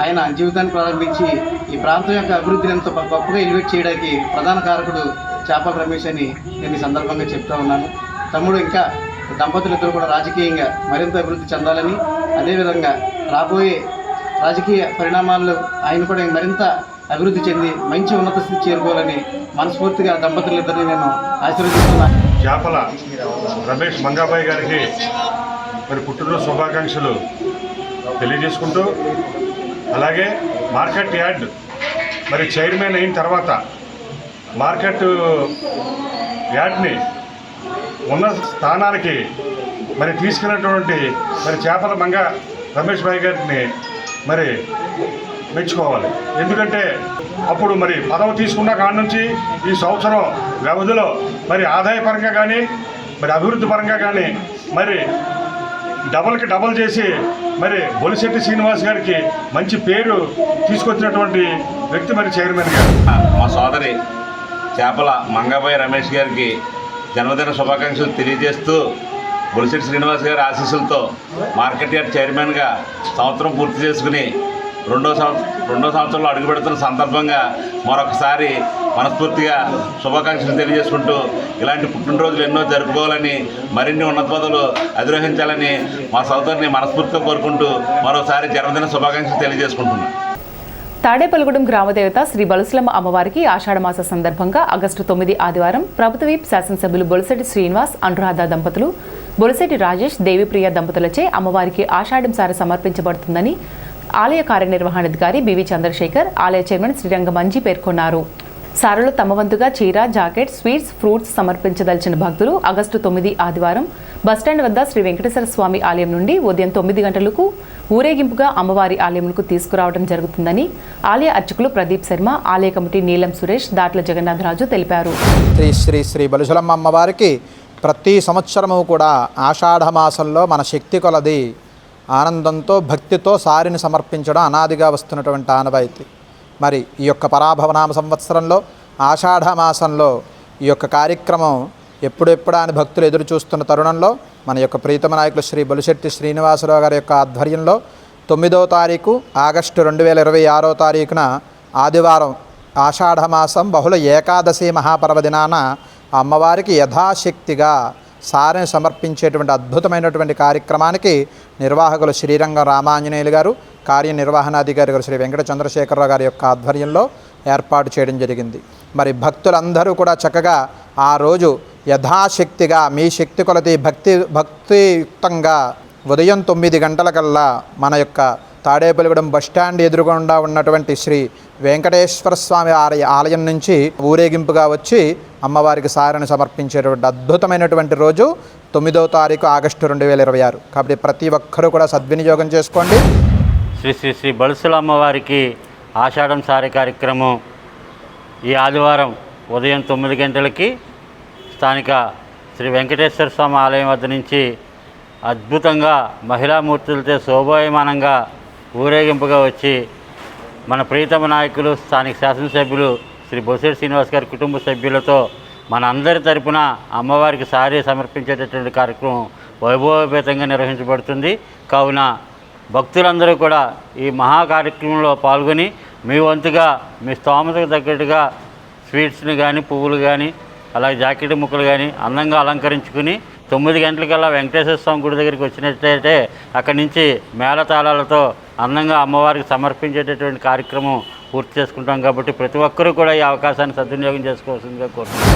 Speaker 23: ఆయన జీవితాన్ని ప్రారంభించి ఈ ప్రాంతం యొక్క అభివృద్ధిని ఎంతో గొప్పగా ఎలివేట్ చేయడానికి ప్రధాన కారకుడు చాపల రమేష్ అని నేను ఈ సందర్భంగా చెప్తా ఉన్నాను. తమ్ముడు ఇంకా దంపతులిద్దరూ కూడా రాజకీయంగా మరింత అభివృద్ధి చెందాలని, అదేవిధంగా రాబోయే రాజకీయ పరిణామాల్లో ఆయన కూడా మరింత అభివృద్ధి చెంది మంచి ఉన్నత స్థితి చేరుకోవాలని మనస్ఫూర్తిగా దంపతులిద్దరిని నేను ఆశీర్వదిస్తున్నాను.
Speaker 24: చాపల రమేష్ మంగాబాయి గారికి మరి పుట్టినరోజు శుభాకాంక్షలు తెలియజేసుకుంటూ, అలాగే మార్కెట్ యార్డ్ మరి చైర్మన్ అయిన తర్వాత మార్కెట్ యార్డ్ని ఉన్న స్థానానికి మరి తీసుకెళ్ళినటువంటి మరి చాపల మంగా రమేష్ బాయ్ గారిని మరి మెచ్చుకోవాలి. ఎందుకంటే అప్పుడు మరి పదవి తీసుకున్న కాడ నుంచి ఈ సంవత్సరం వ్యవధిలో మరి ఆదాయపరంగా కానీ మరి అభివృద్ధి పరంగా కానీ మరి డబల్కి డబల్ చేసి మరి బొలిశెట్టి శ్రీనివాస్ గారికి మంచి పేరు తీసుకొచ్చినటువంటి వ్యక్తి మరి చైర్మన్ గారు.
Speaker 25: మా సోదరి చేపల మంగాబాయి రమేష్ గారికి జన్మదిన శుభాకాంక్షలు తెలియజేస్తూ, బొలిశెట్టి శ్రీనివాస్ గారి ఆశీస్సులతో మార్కెట్ యార్డ్ చైర్మన్గా సంవత్సరం పూర్తి చేసుకుని రెండో సంవత్సరంలో అడుగుపెడుతున్న సందర్భంగా మరొకసారి మనస్ఫూర్తిగా శుభాకాంక్షలు తెలియజేసుకుంటూ, ఇలాంటి పుట్టినరోజులు ఎన్నో జరుపుకోవాలని, మరిన్ని ఉన్నత పదవులు అధిరోహించాలని మా సోదరిని మనస్ఫూర్తిగా కోరుకుంటూ మరోసారి జన్మదిన శుభాకాంక్షలు తెలియజేసుకుంటున్నాను.
Speaker 1: తాడేపల్లిగూడెం గ్రామదేవత శ్రీ బలుసులమ్మ అమ్మవారికి ఆషాఢమాస సందర్భంగా ఆగస్టు 9 ఆదివారం ప్రభుత్వ విప్ శాసనసభ్యులు బొలిశెట్టి శ్రీనివాస్, అనురాధ దంపతులు, బొలిశెట్టి రాజేష్, దేవిప్రియ దంపతులచే అమ్మవారికి ఆషాఢం సారి సమర్పించబడుతుందని ఆలయ కార్యనిర్వహణాధికారి బివి చంద్రశేఖర్, ఆలయ చైర్మన్ శ్రీరంగ మంజీ పేర్కొన్నారు. సారలో తమ వంతుగా చీర, జాకెట్, స్వీట్స్, ఫ్రూట్స్ సమర్పించదలిచిన భక్తులు ఆగస్టు 9 ఆదివారం బస్టాండ్ వద్ద శ్రీ వెంకటేశ్వర స్వామి ఆలయం నుండి ఉదయం 9 గంటలకు ఊరేగింపుగా అమ్మవారి ఆలయంకు తీసుకురావడం జరుగుతుందని ఆలయ అర్చకులు ప్రదీప్ శర్మ, ఆలయ కమిటీ నీలం సురేష్, దాట్ల జగన్నాథరాజు తెలిపారు.
Speaker 26: శ్రీ శ్రీ శ్రీ బలుసులమ్మ అమ్మవారికి ప్రతి సంవత్సరము కూడా ఆషాఢ మాసంలో మన శక్తి కొలది ఆనందంతో, భక్తితో సారిని సమర్పించడం అనాదిగా వస్తున్నటువంటి ఆనవాయితీ. మరి ఈ యొక్క పరాభవనామ సంవత్సరంలో ఆషాఢ మాసంలో ఈ యొక్క కార్యక్రమం ఎప్పుడెప్పుడా అని భక్తులు ఎదురు చూస్తున్న తరుణంలో మన యొక్క ప్రీతమ నాయకులు శ్రీ బొలిశెట్టి శ్రీనివాసరావు గారి యొక్క ఆధ్వర్యంలో 9వ తారీఖు ఆగస్టు 2026 తారీఖున ఆదివారం ఆషాఢ మాసం బహుళ ఏకాదశి మహాపర్వదినాన అమ్మవారికి యథాశక్తిగా సారెని సమర్పించేటువంటి అద్భుతమైనటువంటి కార్యక్రమానికి నిర్వాహకులు శ్రీరంగం రామాంజనేయులు గారు, కార్యనిర్వహణాధికారి గారు శ్రీ వెంకట చంద్రశేఖరరావు గారి యొక్క ఆధ్వర్యంలో ఏర్పాటు చేయడం జరిగింది. మరి భక్తులందరూ కూడా చక్కగా ఆ రోజు యథాశక్తిగా మీ శక్తి కొలది భక్తియుక్తంగా ఉదయం 9 గంటలకల్లా మన యొక్క తాడేపల్లిగూడెం బస్టాండ్ ఎదురుగుండా ఉన్నటువంటి శ్రీ వెంకటేశ్వర స్వామి ఆలయం నుంచి ఊరేగింపుగా వచ్చి అమ్మవారికి సారెను సమర్పించేటువంటి అద్భుతమైనటువంటి రోజు 9వ తారీఖు ఆగస్టు 2026. కాబట్టి ప్రతి ఒక్కరూ కూడా సద్వినియోగం చేసుకోండి.
Speaker 4: శ్రీ శ్రీ శ్రీ బలుసుల అమ్మవారికి ఆషాఢం సారె కార్యక్రమం ఈ ఆదివారం ఉదయం 9 గంటలకి స్థానిక శ్రీ వెంకటేశ్వర స్వామి ఆలయం వద్ద నుంచి అద్భుతంగా మహిళామూర్తులతో శోభాయమానంగా ఊరేగింపుగా వచ్చి మన ప్రీతమ నాయకులు స్థానిక శాసనసభ్యులు శ్రీ బొలిశెట్టి శ్రీనివాస్ గారి కుటుంబ సభ్యులతో మన అందరి తరపున అమ్మవారికి సారీ సమర్పించేటటువంటి కార్యక్రమం వైభవోపేతంగా నిర్వహించబడుతుంది. కావున భక్తులందరూ కూడా ఈ మహా కార్యక్రమంలో పాల్గొని మీ వంతుగా మీ స్తోమతకు తగ్గట్టుగా స్వీట్స్ని కానీ పువ్వులు కానీ అలాగే జాకెట్ ముక్కలు కానీ అందంగా అలంకరించుకుని 9 గంటలకల్లా వెంకటేశ్వర స్వామి గుడి దగ్గరికి వచ్చినట్లయితే అక్కడి నుంచి మేళతాళాలతో అందంగా అమ్మవారికి సమర్పించేటటువంటి కార్యక్రమం పూర్తి చేసుకుంటాం. కాబట్టి ప్రతి ఒక్కరూ కూడా ఈ అవకాశాన్ని సద్వినియోగం చేసుకోవాల్సిందిగా కోరుతున్నాం.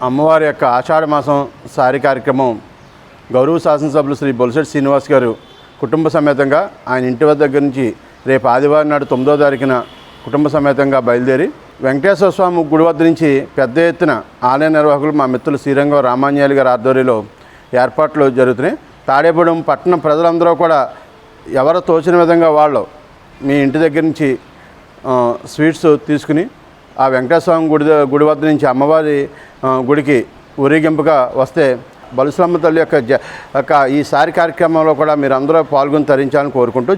Speaker 20: అమ్మవారి యొక్క ఆషాఢ మాసం సారీ కార్యక్రమం గౌరవ శాసనసభ్యులు శ్రీ బొలిశెట్టి శ్రీనివాస్ గారు కుటుంబ సమేతంగా ఆయన ఇంటి దగ్గర నుంచి రేపు ఆదివారం నాడు 9వ తారీఖున కుటుంబ సమేతంగా బయలుదేరి వెంకటేశ్వర స్వామి గుడి వద్ద నుంచి పెద్ద ఎత్తున ఆలయ నిర్వాహకులు మా మిత్రులు శ్రీరంగం రామాంజనేయులు గారి ఆధ్వర్యంలో ఏర్పాట్లు జరుగుతున్నాయి. తాడేపల్లిగూడెం పట్టణం ప్రజలందరూ కూడా ఎవరు తోచిన విధంగా వాళ్ళు మీ ఇంటి దగ్గర నుంచి స్వీట్స్ తీసుకుని ఆ వెంకటేశ్వర స్వామి గుడి వద్ద నుంచి అమ్మవారి గుడికి ఊరేగింపుగా వస్తే బలుసులమ్మ తల్లి యొక్క ఈ సారి కార్యక్రమంలో కూడా మీరు అందరూ పాల్గొని తరించాలని కోరుకుంటూ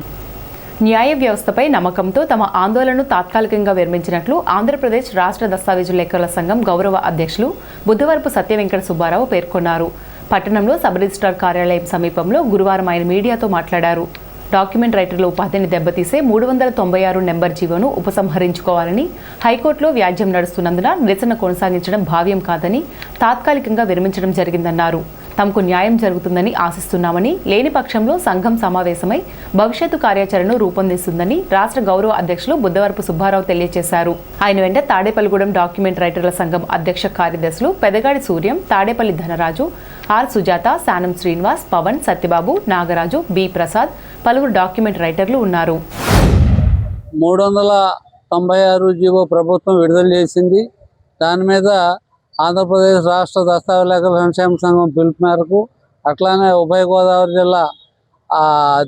Speaker 1: న్యాయ వ్యవస్థపై నమ్మకంతో తమ ఆందోళనను తాత్కాలికంగా విరమించినట్లు ఆంధ్రప్రదేశ్ రాష్ట్ర దస్తావేజుల లెక్కల సంఘం గౌరవ అధ్యక్షులు బుద్ధవరపు సత్యవెంకట సుబ్బారావు పేర్కొన్నారు. పట్టణంలో సబ్ రిజిస్ట్రార్ కార్యాలయం సమీపంలో గురువారం ఆయన మీడియాతో మాట్లాడారు. డాక్యుమెంట్ రైటర్ల ఉపాధిని దెబ్బతీసే 396 నెంబర్ జీవోను ఉపసంహరించుకోవాలని హైకోర్టులో వ్యాజ్యం నడుస్తున్నందున నిరసన కొనసాగించడం భావ్యం కాదని తాత్కాలికంగా విరమించడం జరిగిందన్నారు. తమకు న్యాయం జరుగుతుందని ఆశిస్తున్నామని, లేని పక్షంలో సంఘం సమావేశమై భవిష్యత్తు కార్యాచరణను రూపొందిస్తుందని రాష్ట్ర గౌరవ అధ్యక్షులు బుద్ధవరపు సుబ్బారావు తెలియజేశారు. ఆయన వెంట తాడేపల్లిగూడెం డాక్యుమెంట్ రైటర్ల సంఘం అధ్యక్ష కార్యదర్శులు పెదగాడి సూర్యం, తాడేపల్లి ధనరాజు, ఆర్ సుజాత, శానం శ్రీనివాస్, పవన్, సత్యబాబు, నాగరాజు, బి ప్రసాద్, పలువురు డాక్యుమెంట్ రైటర్లు ఉన్నారు.
Speaker 5: 396 జీవో ప్రభుత్వం విడుదల చేసింది. దాని మీద ఆంధ్రప్రదేశ్ రాష్ట్ర దస్తావేజుల సంక్షేమ సంఘం పిలుపు మేరకు, అట్లానే ఉభయ గోదావరి జిల్లా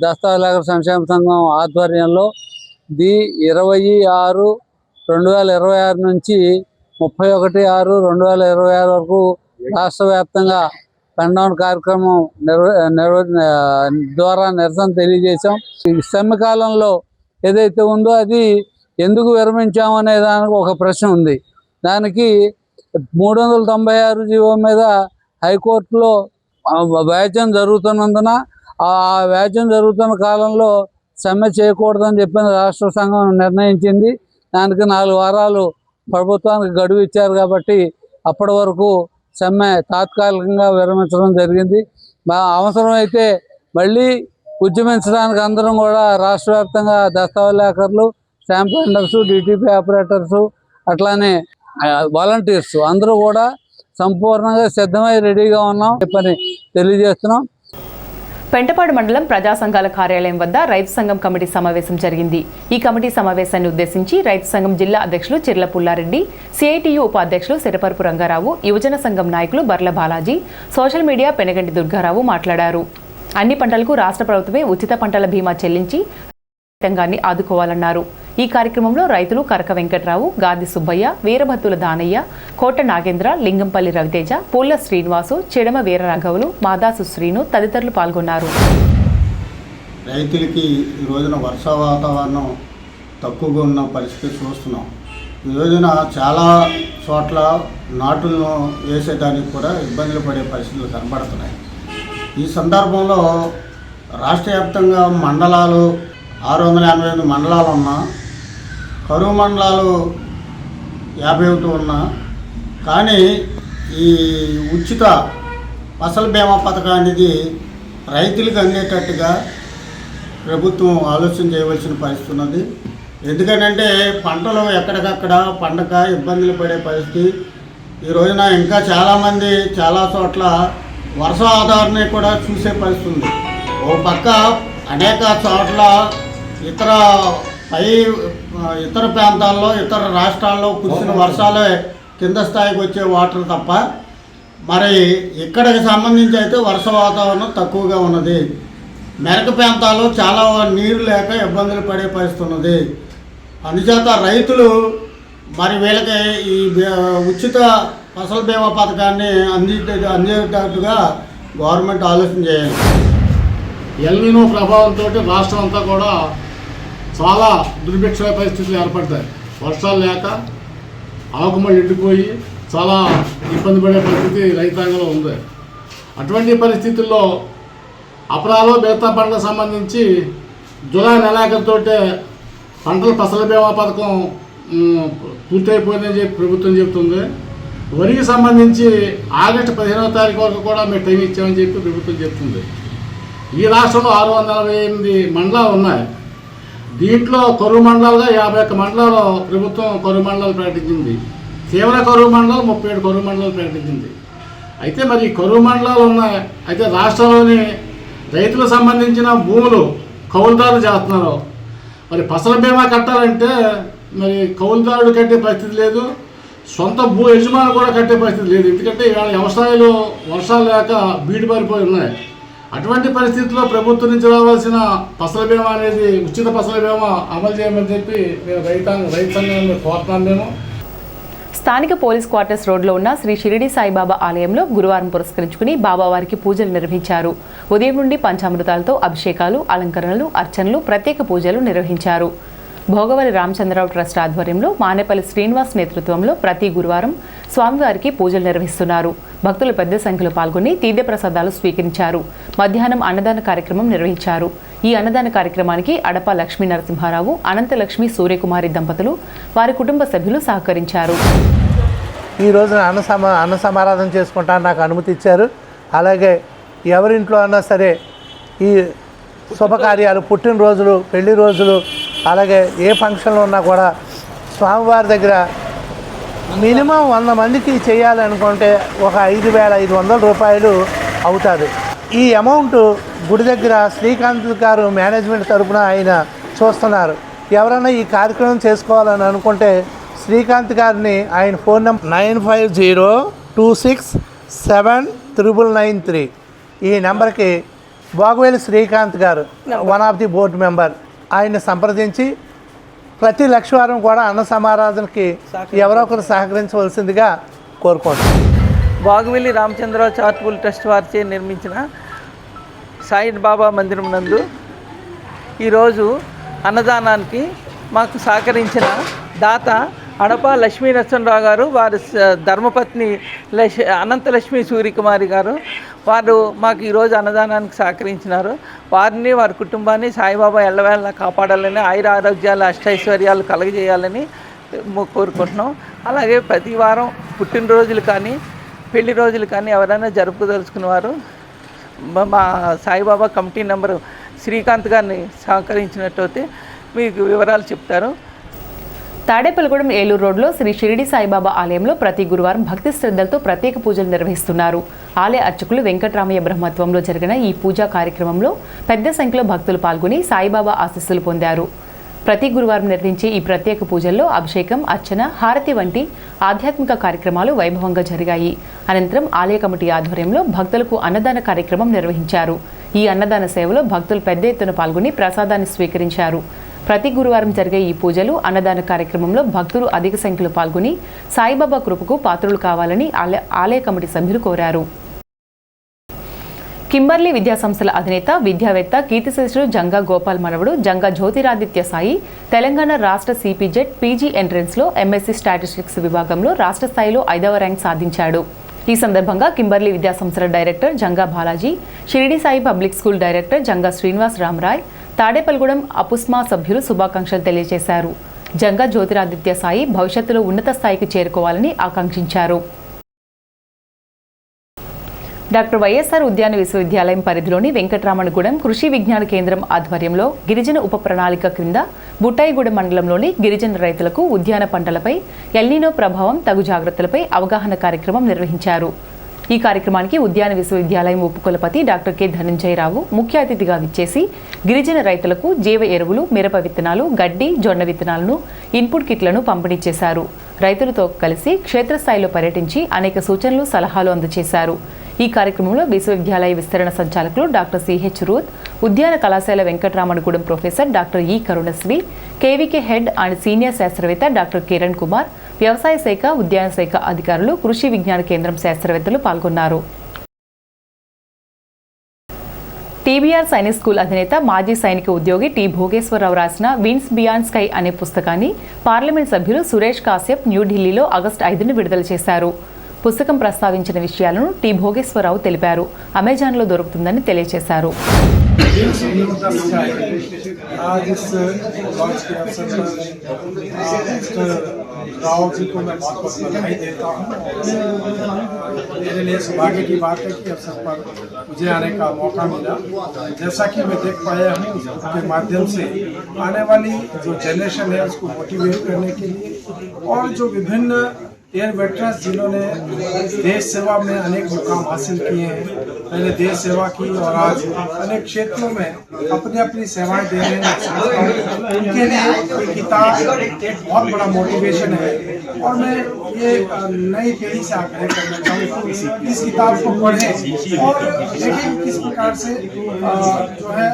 Speaker 5: దస్తావేజుల సంక్షేమ సంఘం ఆధ్వర్యంలో 20/6/2026 నుంచి 31/6/2026 వరకు రాష్ట్ర వ్యాప్తంగా పెన్డౌన్ కార్యక్రమం ద్వారా నిరసన తెలియజేశాం. ఈ సమ్మె కాలంలో ఏదైతే ఉందో అది ఎందుకు విరమించామనే దానికి ఒక ప్రశ్న ఉంది. దానికి 396 జీవో మీద హైకోర్టులో వ్యాజ్యం జరుగుతున్నందున ఆ వ్యాజ్యం జరుగుతున్న కాలంలో సమ్మె చేయకూడదని చెప్పిన రాష్ట్ర సంఘం నిర్ణయించింది. దానికి 4 వారాలు ప్రభుత్వానికి గడువు ఇచ్చారు. కాబట్టి అప్పటి వరకు సమ్మె తాత్కాలికంగా విరమించడం జరిగింది. అవసరమైతే మళ్ళీ ఉద్యమించడానికి అందరం కూడా రాష్ట్ర వ్యాప్తంగా దస్తావేజులు, స్టాంప్ వెండర్స్, డిటిపి ఆపరేటర్స్, అట్లానే వాలంటీర్స్ అందరూ కూడా సంపూర్ణంగా సిద్ధమై రెడీగా ఉన్నాం చెప్పని తెలియజేస్తున్నాం.
Speaker 1: పెంటపాడు మండలం ప్రజా సంఘాల కార్యాలయం వద్ద రైతు సంఘం కమిటీ సమావేశం జరిగింది. ఈ కమిటీ సమావేశాన్ని ఉద్దేశించి రైతు సంఘం జిల్లా అధ్యక్షులు చిర్ల పుల్లారెడ్డి, సిఐటియు ఉపాధ్యక్షులు సిరపరపు రంగారావు, యువజన సంఘం నాయకులు బర్ల బాలాజీ, సోషల్ మీడియా పెనగంటి దుర్గారావు మాట్లాడారు. అన్ని పంటలకు రాష్ట్ర ప్రభుత్వమే ఉచిత పంటల బీమా చెల్లించి రైతాంగాన్ని ఆదుకోవాలన్నారు. ఈ కార్యక్రమంలో రైతులు కరక వెంకట్రావు, గాది సుబ్బయ్య, వీరభత్తుల దానయ్య, కోట నాగేంద్ర, లింగంపల్లి రవితేజ, పూల శ్రీనివాసు, చెడమ వీరరాఘవులు, మాదాసు శ్రీను తదితరులు పాల్గొన్నారు.
Speaker 6: రైతులకి ఈ రోజున వర్ష వాతావరణం తక్కువగా ఉన్న పరిస్థితి చూస్తున్నాం. ఈ రోజున చాలా చోట్ల నాటులను వేసేదానికి కూడా ఇబ్బందులు పడే పరిస్థితులు కనబడుతున్నాయి. ఈ సందర్భంలో రాష్ట్ర వ్యాప్తంగా మండలాలు 688 మండలాలు ఉన్నా, కరువు మండలాలు 51 ఉన్నా, కానీ ఈ ఉచిత ఫసల్ బీమా పథకానికి రైతులకు అందేటట్టుగా ప్రభుత్వం ఆలోచన చేయవలసిన పరిస్థితి ఉన్నది. ఎందుకంటే పంటలు ఎక్కడికక్కడ పండగ ఇబ్బందులు పడే పరిస్థితి. ఈ రోజున ఇంకా చాలామంది చాలా చోట్ల వర్ష ఆధారాన్ని కూడా చూసే పరిస్థితి ఉంది. ఓ పక్క అనేక చోట్ల ఇతర ప్రాంతాల్లో ఇతర రాష్ట్రాల్లో కురిసిన వర్షాలే కింద స్థాయికి వచ్చే వాటర్ తప్ప మరి ఇక్కడికి సంబంధించి అయితే వర్ష వాతావరణం తక్కువగా ఉన్నది. మెరక ప్రాంతాల్లో చాలా నీరు లేక ఇబ్బందులు పడే పరిస్థితి ఉన్నది. అందుచేత రైతులు మరి వీళ్ళకి ఈ ఉచిత ఫసల్ బీమా పథకాన్ని అందేటట్టుగా గవర్నమెంట్ ఆలోచన చేయాలి.
Speaker 7: ఎల్నినో ప్రభావంతో రాష్ట్రం అంతా కూడా చాలా దుర్భిక్ష పరిస్థితులు ఏర్పడతాయి. వర్షాలు లేక ఆకుమళ్ళు ఎండిపోయి చాలా ఇబ్బంది పడే పరిస్థితి రైతాంగంలో ఉంది. అటువంటి పరిస్థితుల్లో అపరాలో మిగతా పంటలకు సంబంధించి జూలై నెలాఖరుతో పంటల ఫసల్ బీమా పథకం పూర్తయిపోయిందని చెప్పి ప్రభుత్వం చెబుతుంది. వరికి సంబంధించి ఆగస్టు 15వ తారీఖు వరకు కూడా మేము టైం ఇచ్చామని చెప్పి ప్రభుత్వం చెప్తుంది. ఈ రాష్ట్రంలో 688 మండలాలు ఉన్నాయి. దీంట్లో కరువు మండలాలుగా 51 మండలాలు ప్రభుత్వం కరువు మండలాలు ప్రకటించింది. తీవ్ర కరువు మండలాలు 37 కరువు మండలాలు ప్రకటించింది. అయితే మరి కరువు మండలాలు ఉన్నాయి. అయితే రాష్ట్రంలోని రైతులకు సంబంధించిన భూములు కౌలుదారులు చేస్తున్నారు. మరి ఫసల్ బీమా కట్టాలంటే మరి కౌలుదారుడు కట్టే పరిస్థితి లేదు, సొంత భూ యజమాని కూడా కట్టే పరిస్థితి లేదు. ఎందుకంటే ఇవాళ వ్యవసాయాలు వర్షాలు లేక బీడుపారిపోయి ఉన్నాయి. అటువంటి పరిస్థితుల్లో ప్రభుత్వం నుంచి రావాల్సిన ఫసల్ బీమా అనేది ఉచిత ఫసల్ బీమా అమలు చేయమని చెప్పి మేము రైతు సంఘాన్ని కోరుతున్నాం. మేము
Speaker 1: స్థానిక పోలీస్ క్వార్టర్స్ రోడ్లో ఉన్న శ్రీ షిరిడి సాయిబాబా ఆలయంలో గురువారం పురస్కరించుకుని బాబావారికి పూజలు నిర్వహించారు. ఉదయం నుండి పంచామృతాలతో అభిషేకాలు, అలంకరణలు, అర్చనలు, ప్రత్యేక పూజలు నిర్వహించారు. భోగవలి రామచంద్రరావు ట్రస్ట్ ఆధ్వర్యంలో మానేపల్లి శ్రీనివాస్ నేతృత్వంలో ప్రతి గురువారం స్వామివారికి పూజలు నిర్వహిస్తున్నారు. భక్తులు పెద్ద సంఖ్యలో పాల్గొని తీర్థ ప్రసాదాలు స్వీకరించారు. మధ్యాహ్నం అన్నదాన కార్యక్రమం నిర్వహించారు. ఈ అన్నదాన కార్యక్రమానికి అడప లక్ష్మీ నరసింహారావు, అనంతలక్ష్మి సూర్యకుమారి దంపతులు, వారి కుటుంబ సభ్యులు సహకరించారు.
Speaker 9: ఈ రోజున అన్న సమారాధన చేసుకుంటాను నాకు అనుమతి ఇచ్చారు. అలాగే ఎవరింట్లో అన్నా సరే ఈ శుభకార్యాలు, పుట్టినరోజులు, పెళ్లి రోజులు, అలాగే ఏ ఫంక్షన్లు ఉన్నా కూడా స్వామివారి దగ్గర మినిమం 100 మందికి చేయాలనుకుంటే ఒక 5,500 రూపాయలు అవుతుంది. ఈ అమౌంట్ గుడి దగ్గర శ్రీకాంత్ గారు మేనేజ్మెంట్ తరఫున ఆయన చూస్తున్నారు. ఎవరైనా ఈ కార్యక్రమం చేసుకోవాలని అనుకుంటే శ్రీకాంత్ గారిని ఆయన ఫోన్ నెంబర్ 9502267993 ఈ నెంబర్కి భోగవేలి శ్రీకాంత్ గారు one of the board member ఆయన్ని సంప్రదించి ప్రతి లక్షవారం కూడా అన్న సమారాధనకి ఎవరో ఒకరు సహకరించవలసిందిగా కోరుకుంటున్నాను.
Speaker 10: భోగవెల్లి రామచంద్రరావు చారిటబుల్ ట్రస్ట్ వారిచే నిర్మించిన సాయి బాబా మందిరం నందు ఈరోజు అన్నదానానికి మాకు సహకరించిన దాత అడప లక్ష్మీ నరసింహరావు గారు, వారి ధర్మపత్ని అనంతలక్ష్మి సూర్యకుమారి గారు, వారు మాకు ఈరోజు అన్నదానానికి సహకరించినారు. వారిని, వారి కుటుంబాన్ని సాయిబాబా ఎల్లవేళ కాపాడాలని, ఆయుర ఆరోగ్యాలు, అష్టైశ్వర్యాలు కలగజేయాలని కోరుకుంటున్నాం. అలాగే ప్రతి వారం పుట్టినరోజులు కానీ పెళ్లి రోజులు కానీ ఎవరైనా జరుపుకోదలుచుకునేవారు మా సాయిబాబా కమిటీ నెంబరు శ్రీకాంత్ గారిని సహకరించినట్టయితే మీకు వివరాలు చెప్తారు.
Speaker 1: తాడేపల్లిగూడెం ఏలూరు రోడ్లో శ్రీ షిరిడి సాయిబాబా ఆలయంలో ప్రతి గురువారం భక్తి శ్రద్ధలతో ప్రత్యేక పూజలు నిర్వహిస్తున్నారు. ఆలయ అర్చకులు వెంకటరామయ్య బ్రహ్మత్వంలో జరిగిన ఈ పూజా కార్యక్రమంలో పెద్ద సంఖ్యలో భక్తులు పాల్గొని సాయిబాబా ఆశీస్సులు పొందారు. ప్రతి గురువారం నిర్వహించే ఈ ప్రత్యేక పూజల్లో అభిషేకం, అర్చన, హారతి వంటి ఆధ్యాత్మిక కార్యక్రమాలు వైభవంగా జరిగాయి. అనంతరం ఆలయ కమిటీ ఆధ్వర్యంలో భక్తులకు అన్నదాన కార్యక్రమం నిర్వహించారు. ఈ అన్నదాన సేవలో భక్తులు పెద్ద ఎత్తున పాల్గొని ప్రసాదాన్ని స్వీకరించారు. ప్రతి గురువారం జరిగే ఈ పూజలు, అన్నదాన కార్యక్రమంలో భక్తులు అధిక సంఖ్యలో పాల్గొని సాయిబాబా కృపకు పాత్రులు కావాలని ఆలయ కమిటీ సభ్యులు కోరారు. కింబర్లీ విద్యాసంస్థల అధినేత విద్యావేత్త కీర్తిశేషులు జంగా గోపాల్ మనవడు జంగా జ్యోతిరాదిత్య సాయి తెలంగాణ రాష్ట్ర సిపిజెడ్ పీజీ ఎంట్రన్స్లో ఎంఎస్సీ స్టాటిస్టిక్స్ విభాగంలో రాష్ట్ర స్థాయిలో 5వ ర్యాంక్ సాధించాడు. ఈ సందర్భంగా కింబర్లీ విద్యాసంస్థల director Janga Balaji, Shirdi Sai public school director Janga Srinivas Ramarai, Tadepalligudem APUSMA సభ్యులు శుభాకాంక్షలు తెలియజేశారు. జంగా జ్యోతిరాదిత్య సాయి భవిష్యత్తులో ఉన్నత స్థాయికి చేరుకోవాలని ఆకాంక్షించారు. డాక్టర్ వైఎస్ఆర్ ఉద్యాన విశ్వవిద్యాలయం పరిధిలోని వెంకటరామణగూడెం కృషి విజ్ఞాన కేంద్రం ఆధ్వర్యంలో గిరిజన ఉప ప్రణాళిక క్రింద బుట్టాయిగూడెం మండలంలోని గిరిజన రైతులకు ఉద్యాన పంటలపై ఎల్నినో ప్రభావం తగు జాగ్రత్తలపై అవగాహన కార్యక్రమం నిర్వహించారు. ఈ కార్యక్రమానికి ఉద్యాన విశ్వవిద్యాలయం ఉపకులపతి డాక్టర్ కె ధనంజయరావు ముఖ్య అతిథిగా విచ్చేసి గిరిజన రైతులకు జీవ ఎరువులు, మిరప విత్తనాలు, గడ్డి, జొన్న విత్తనాలను, ఇన్పుట్ కిట్లను పంపిణీ చేశారు. రైతులతో కలిసి క్షేత్రస్థాయిలో పర్యటించి అనేక సూచనలు, సలహాలు అందజేశారు. ఈ కార్యక్రమంలో విశ్వవిద్యాలయ విస్తరణ సంచాలకులు డాక్టర్ సిహెచ్ రూత్, ఉద్యాన కళాశాల వెంకటరామణగూడెం ప్రొఫెసర్ డాక్టర్ ఈ Karunasri, KVK head and senior శాస్త్రవేత్త డాక్టర్ కిరణ్ కుమార్, వ్యవసాయ శాఖ, ఉద్యాన శాఖ అధికారులు, కృషి విజ్ఞాన కేంద్రం శాస్త్రవేత్తలు పాల్గొన్నారు. టీబీఆర్ సైనిక్ స్కూల్ అధినేత మాజీ సైనిక ఉద్యోగి టి భోగేశ్వరరావు రాసిన విన్స్ బియాండ్ స్కై అనే పుస్తకాన్ని పార్లమెంట్ సభ్యులు సురేష్ కాశ్యప్ న్యూఢిల్లీలో ఆగస్టు 5న విడుదల చేశారు. పుస్తకం ప్రస్తావించిన విషయాలను టి భోగేశ్వరరావు తెలిపారు. అమెజాన్లో దొరుకుతుందని తెలియజేశారు.
Speaker 11: आज इस लॉन्च के अवसर पर राव जी को मैं बहुत बहुत बधाई देता हूँ। मेरे लिए सौभाग्य की बात है कि अवसर पर मुझे आने का मौका मिला। जैसा कि मैं देख पाया हूँ उसके माध्यम से आने वाली जो जनरेशन है उसको मोटिवेट करने के लिए और जो विभिन्न एयर वेटरन्स जिन्होंने देश सेवा में अनेक मुकाम हासिल किए हैं, पहले देश सेवा की और आज अनेक क्षेत्रों में अपनी अपनी सेवाएं दे रहे हैं, उनके लिए ये किताब एक बहुत बड़ा मोटिवेशन है। और मैं ये नई पीढ़ी से आग्रह करना चाहूँगा इस किताब को पढ़ें और देखें किस प्रकार से जो है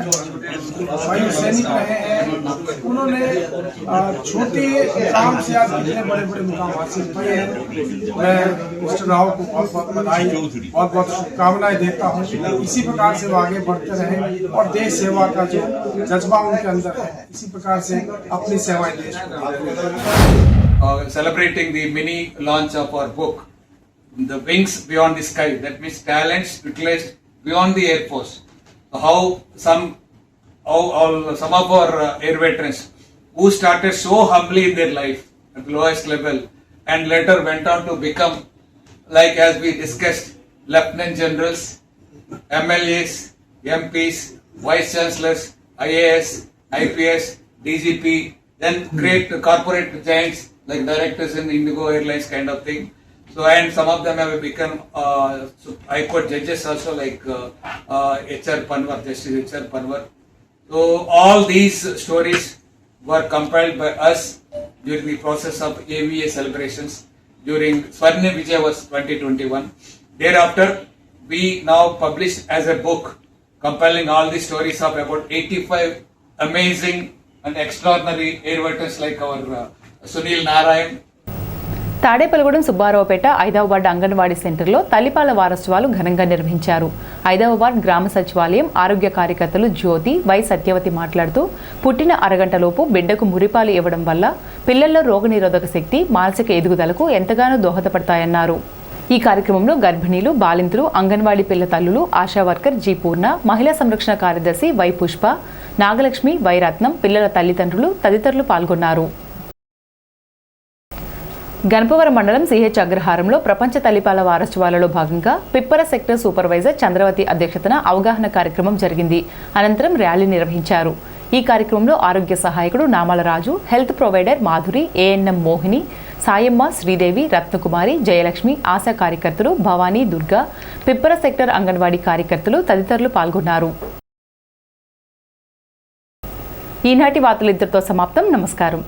Speaker 11: वायु सैनिक रहे हैं, उन्होंने छोटे काम से आज कितने बड़े बड़े मुकाम हासिल किए हैं। मैं मिस्टर राव को बहुत बहुत बधाई, बहुत बहुत शुभकामनाएं देता हूँ। इसी प्रकार से वो आगे बढ़ते रहें और देश सेवा का जो जज्बा उनके अंदर है इसी प्रकार से अपनी सेवाएं देश को
Speaker 12: celebrating the mini launch of our book, The Wings Beyond the Sky, that means talents utilized beyond the Air Force. How some of our air veterans who started so humbly in their life at the lowest level and later went on to become, like as we discussed, lieutenant generals, MLAs, MPs, vice chancellors, IAS, IPS, DGP, then great corporate giants like directors in Indigo Airlines kind of thing. So and some of them have become High Court judges also, like HR Panwar, Justice HR Panwar. So all these stories were compiled by us during the process of AVA celebrations during Swarnim Vijay was 2021. Thereafter, we now published as a book compiling all the stories of about 85 amazing and extraordinary air veterans like our Sunil Narayan.
Speaker 1: Tadepalligudem Subbaraopeta 5వ ward anganwadi సెంటర్లో తల్లిపాల వారోత్సవాలు ఘనంగా నిర్వహించారు. 5వ ward గ్రామ సచివాలయం ఆరోగ్య కార్యకర్తలు జ్యోతి, వై సత్యవతి మాట్లాడుతూ పుట్టిన అరగంటలోపు బిడ్డకు మురిపాలు ఇవ్వడం వల్ల పిల్లల్లో రోగనిరోధక శక్తి, మానసిక ఎదుగుదలకు ఎంతగానో దోహదపడతాయన్నారు. ఈ కార్యక్రమంలో గర్భిణీలు, బాలింతలు, అంగన్వాడీ పిల్ల తల్లులు, ఆశా వర్కర్ జి పూర్ణ, మహిళా సంరక్షణ కార్యదర్శి వై పుష్ప, నాగలక్ష్మి, వై రత్నం, పిల్లల తల్లిదండ్రులు తదితరులు పాల్గొన్నారు. గణపవరం మండలం సిహెచ్ అగ్రహారంలో ప్రపంచ తల్లిపాల వారోత్సవాలలో భాగంగా పిప్పర సెక్టర్ సూపర్వైజర్ చంద్రవతి అధ్యక్షతన అవగాహన కార్యక్రమం జరిగింది. అనంతరం ర్యాలీ నిర్వహించారు. ఈ కార్యక్రమంలో ఆరోగ్య సహాయకుడు Namala Raju, health provider Madhuri, ANM Mohini, Sayamma, Sridevi, Ratnakumari, Jayalakshmi, ASHA కార్యకర్తలు భవానీ, దుర్గా, పిప్పర సెక్టర్ అంగన్వాడీ కార్యకర్తలు తదితరులు పాల్గొన్నారు. ఈనాటి వార్తలు ఇంతటితో సమాప్తం. నమస్కారం.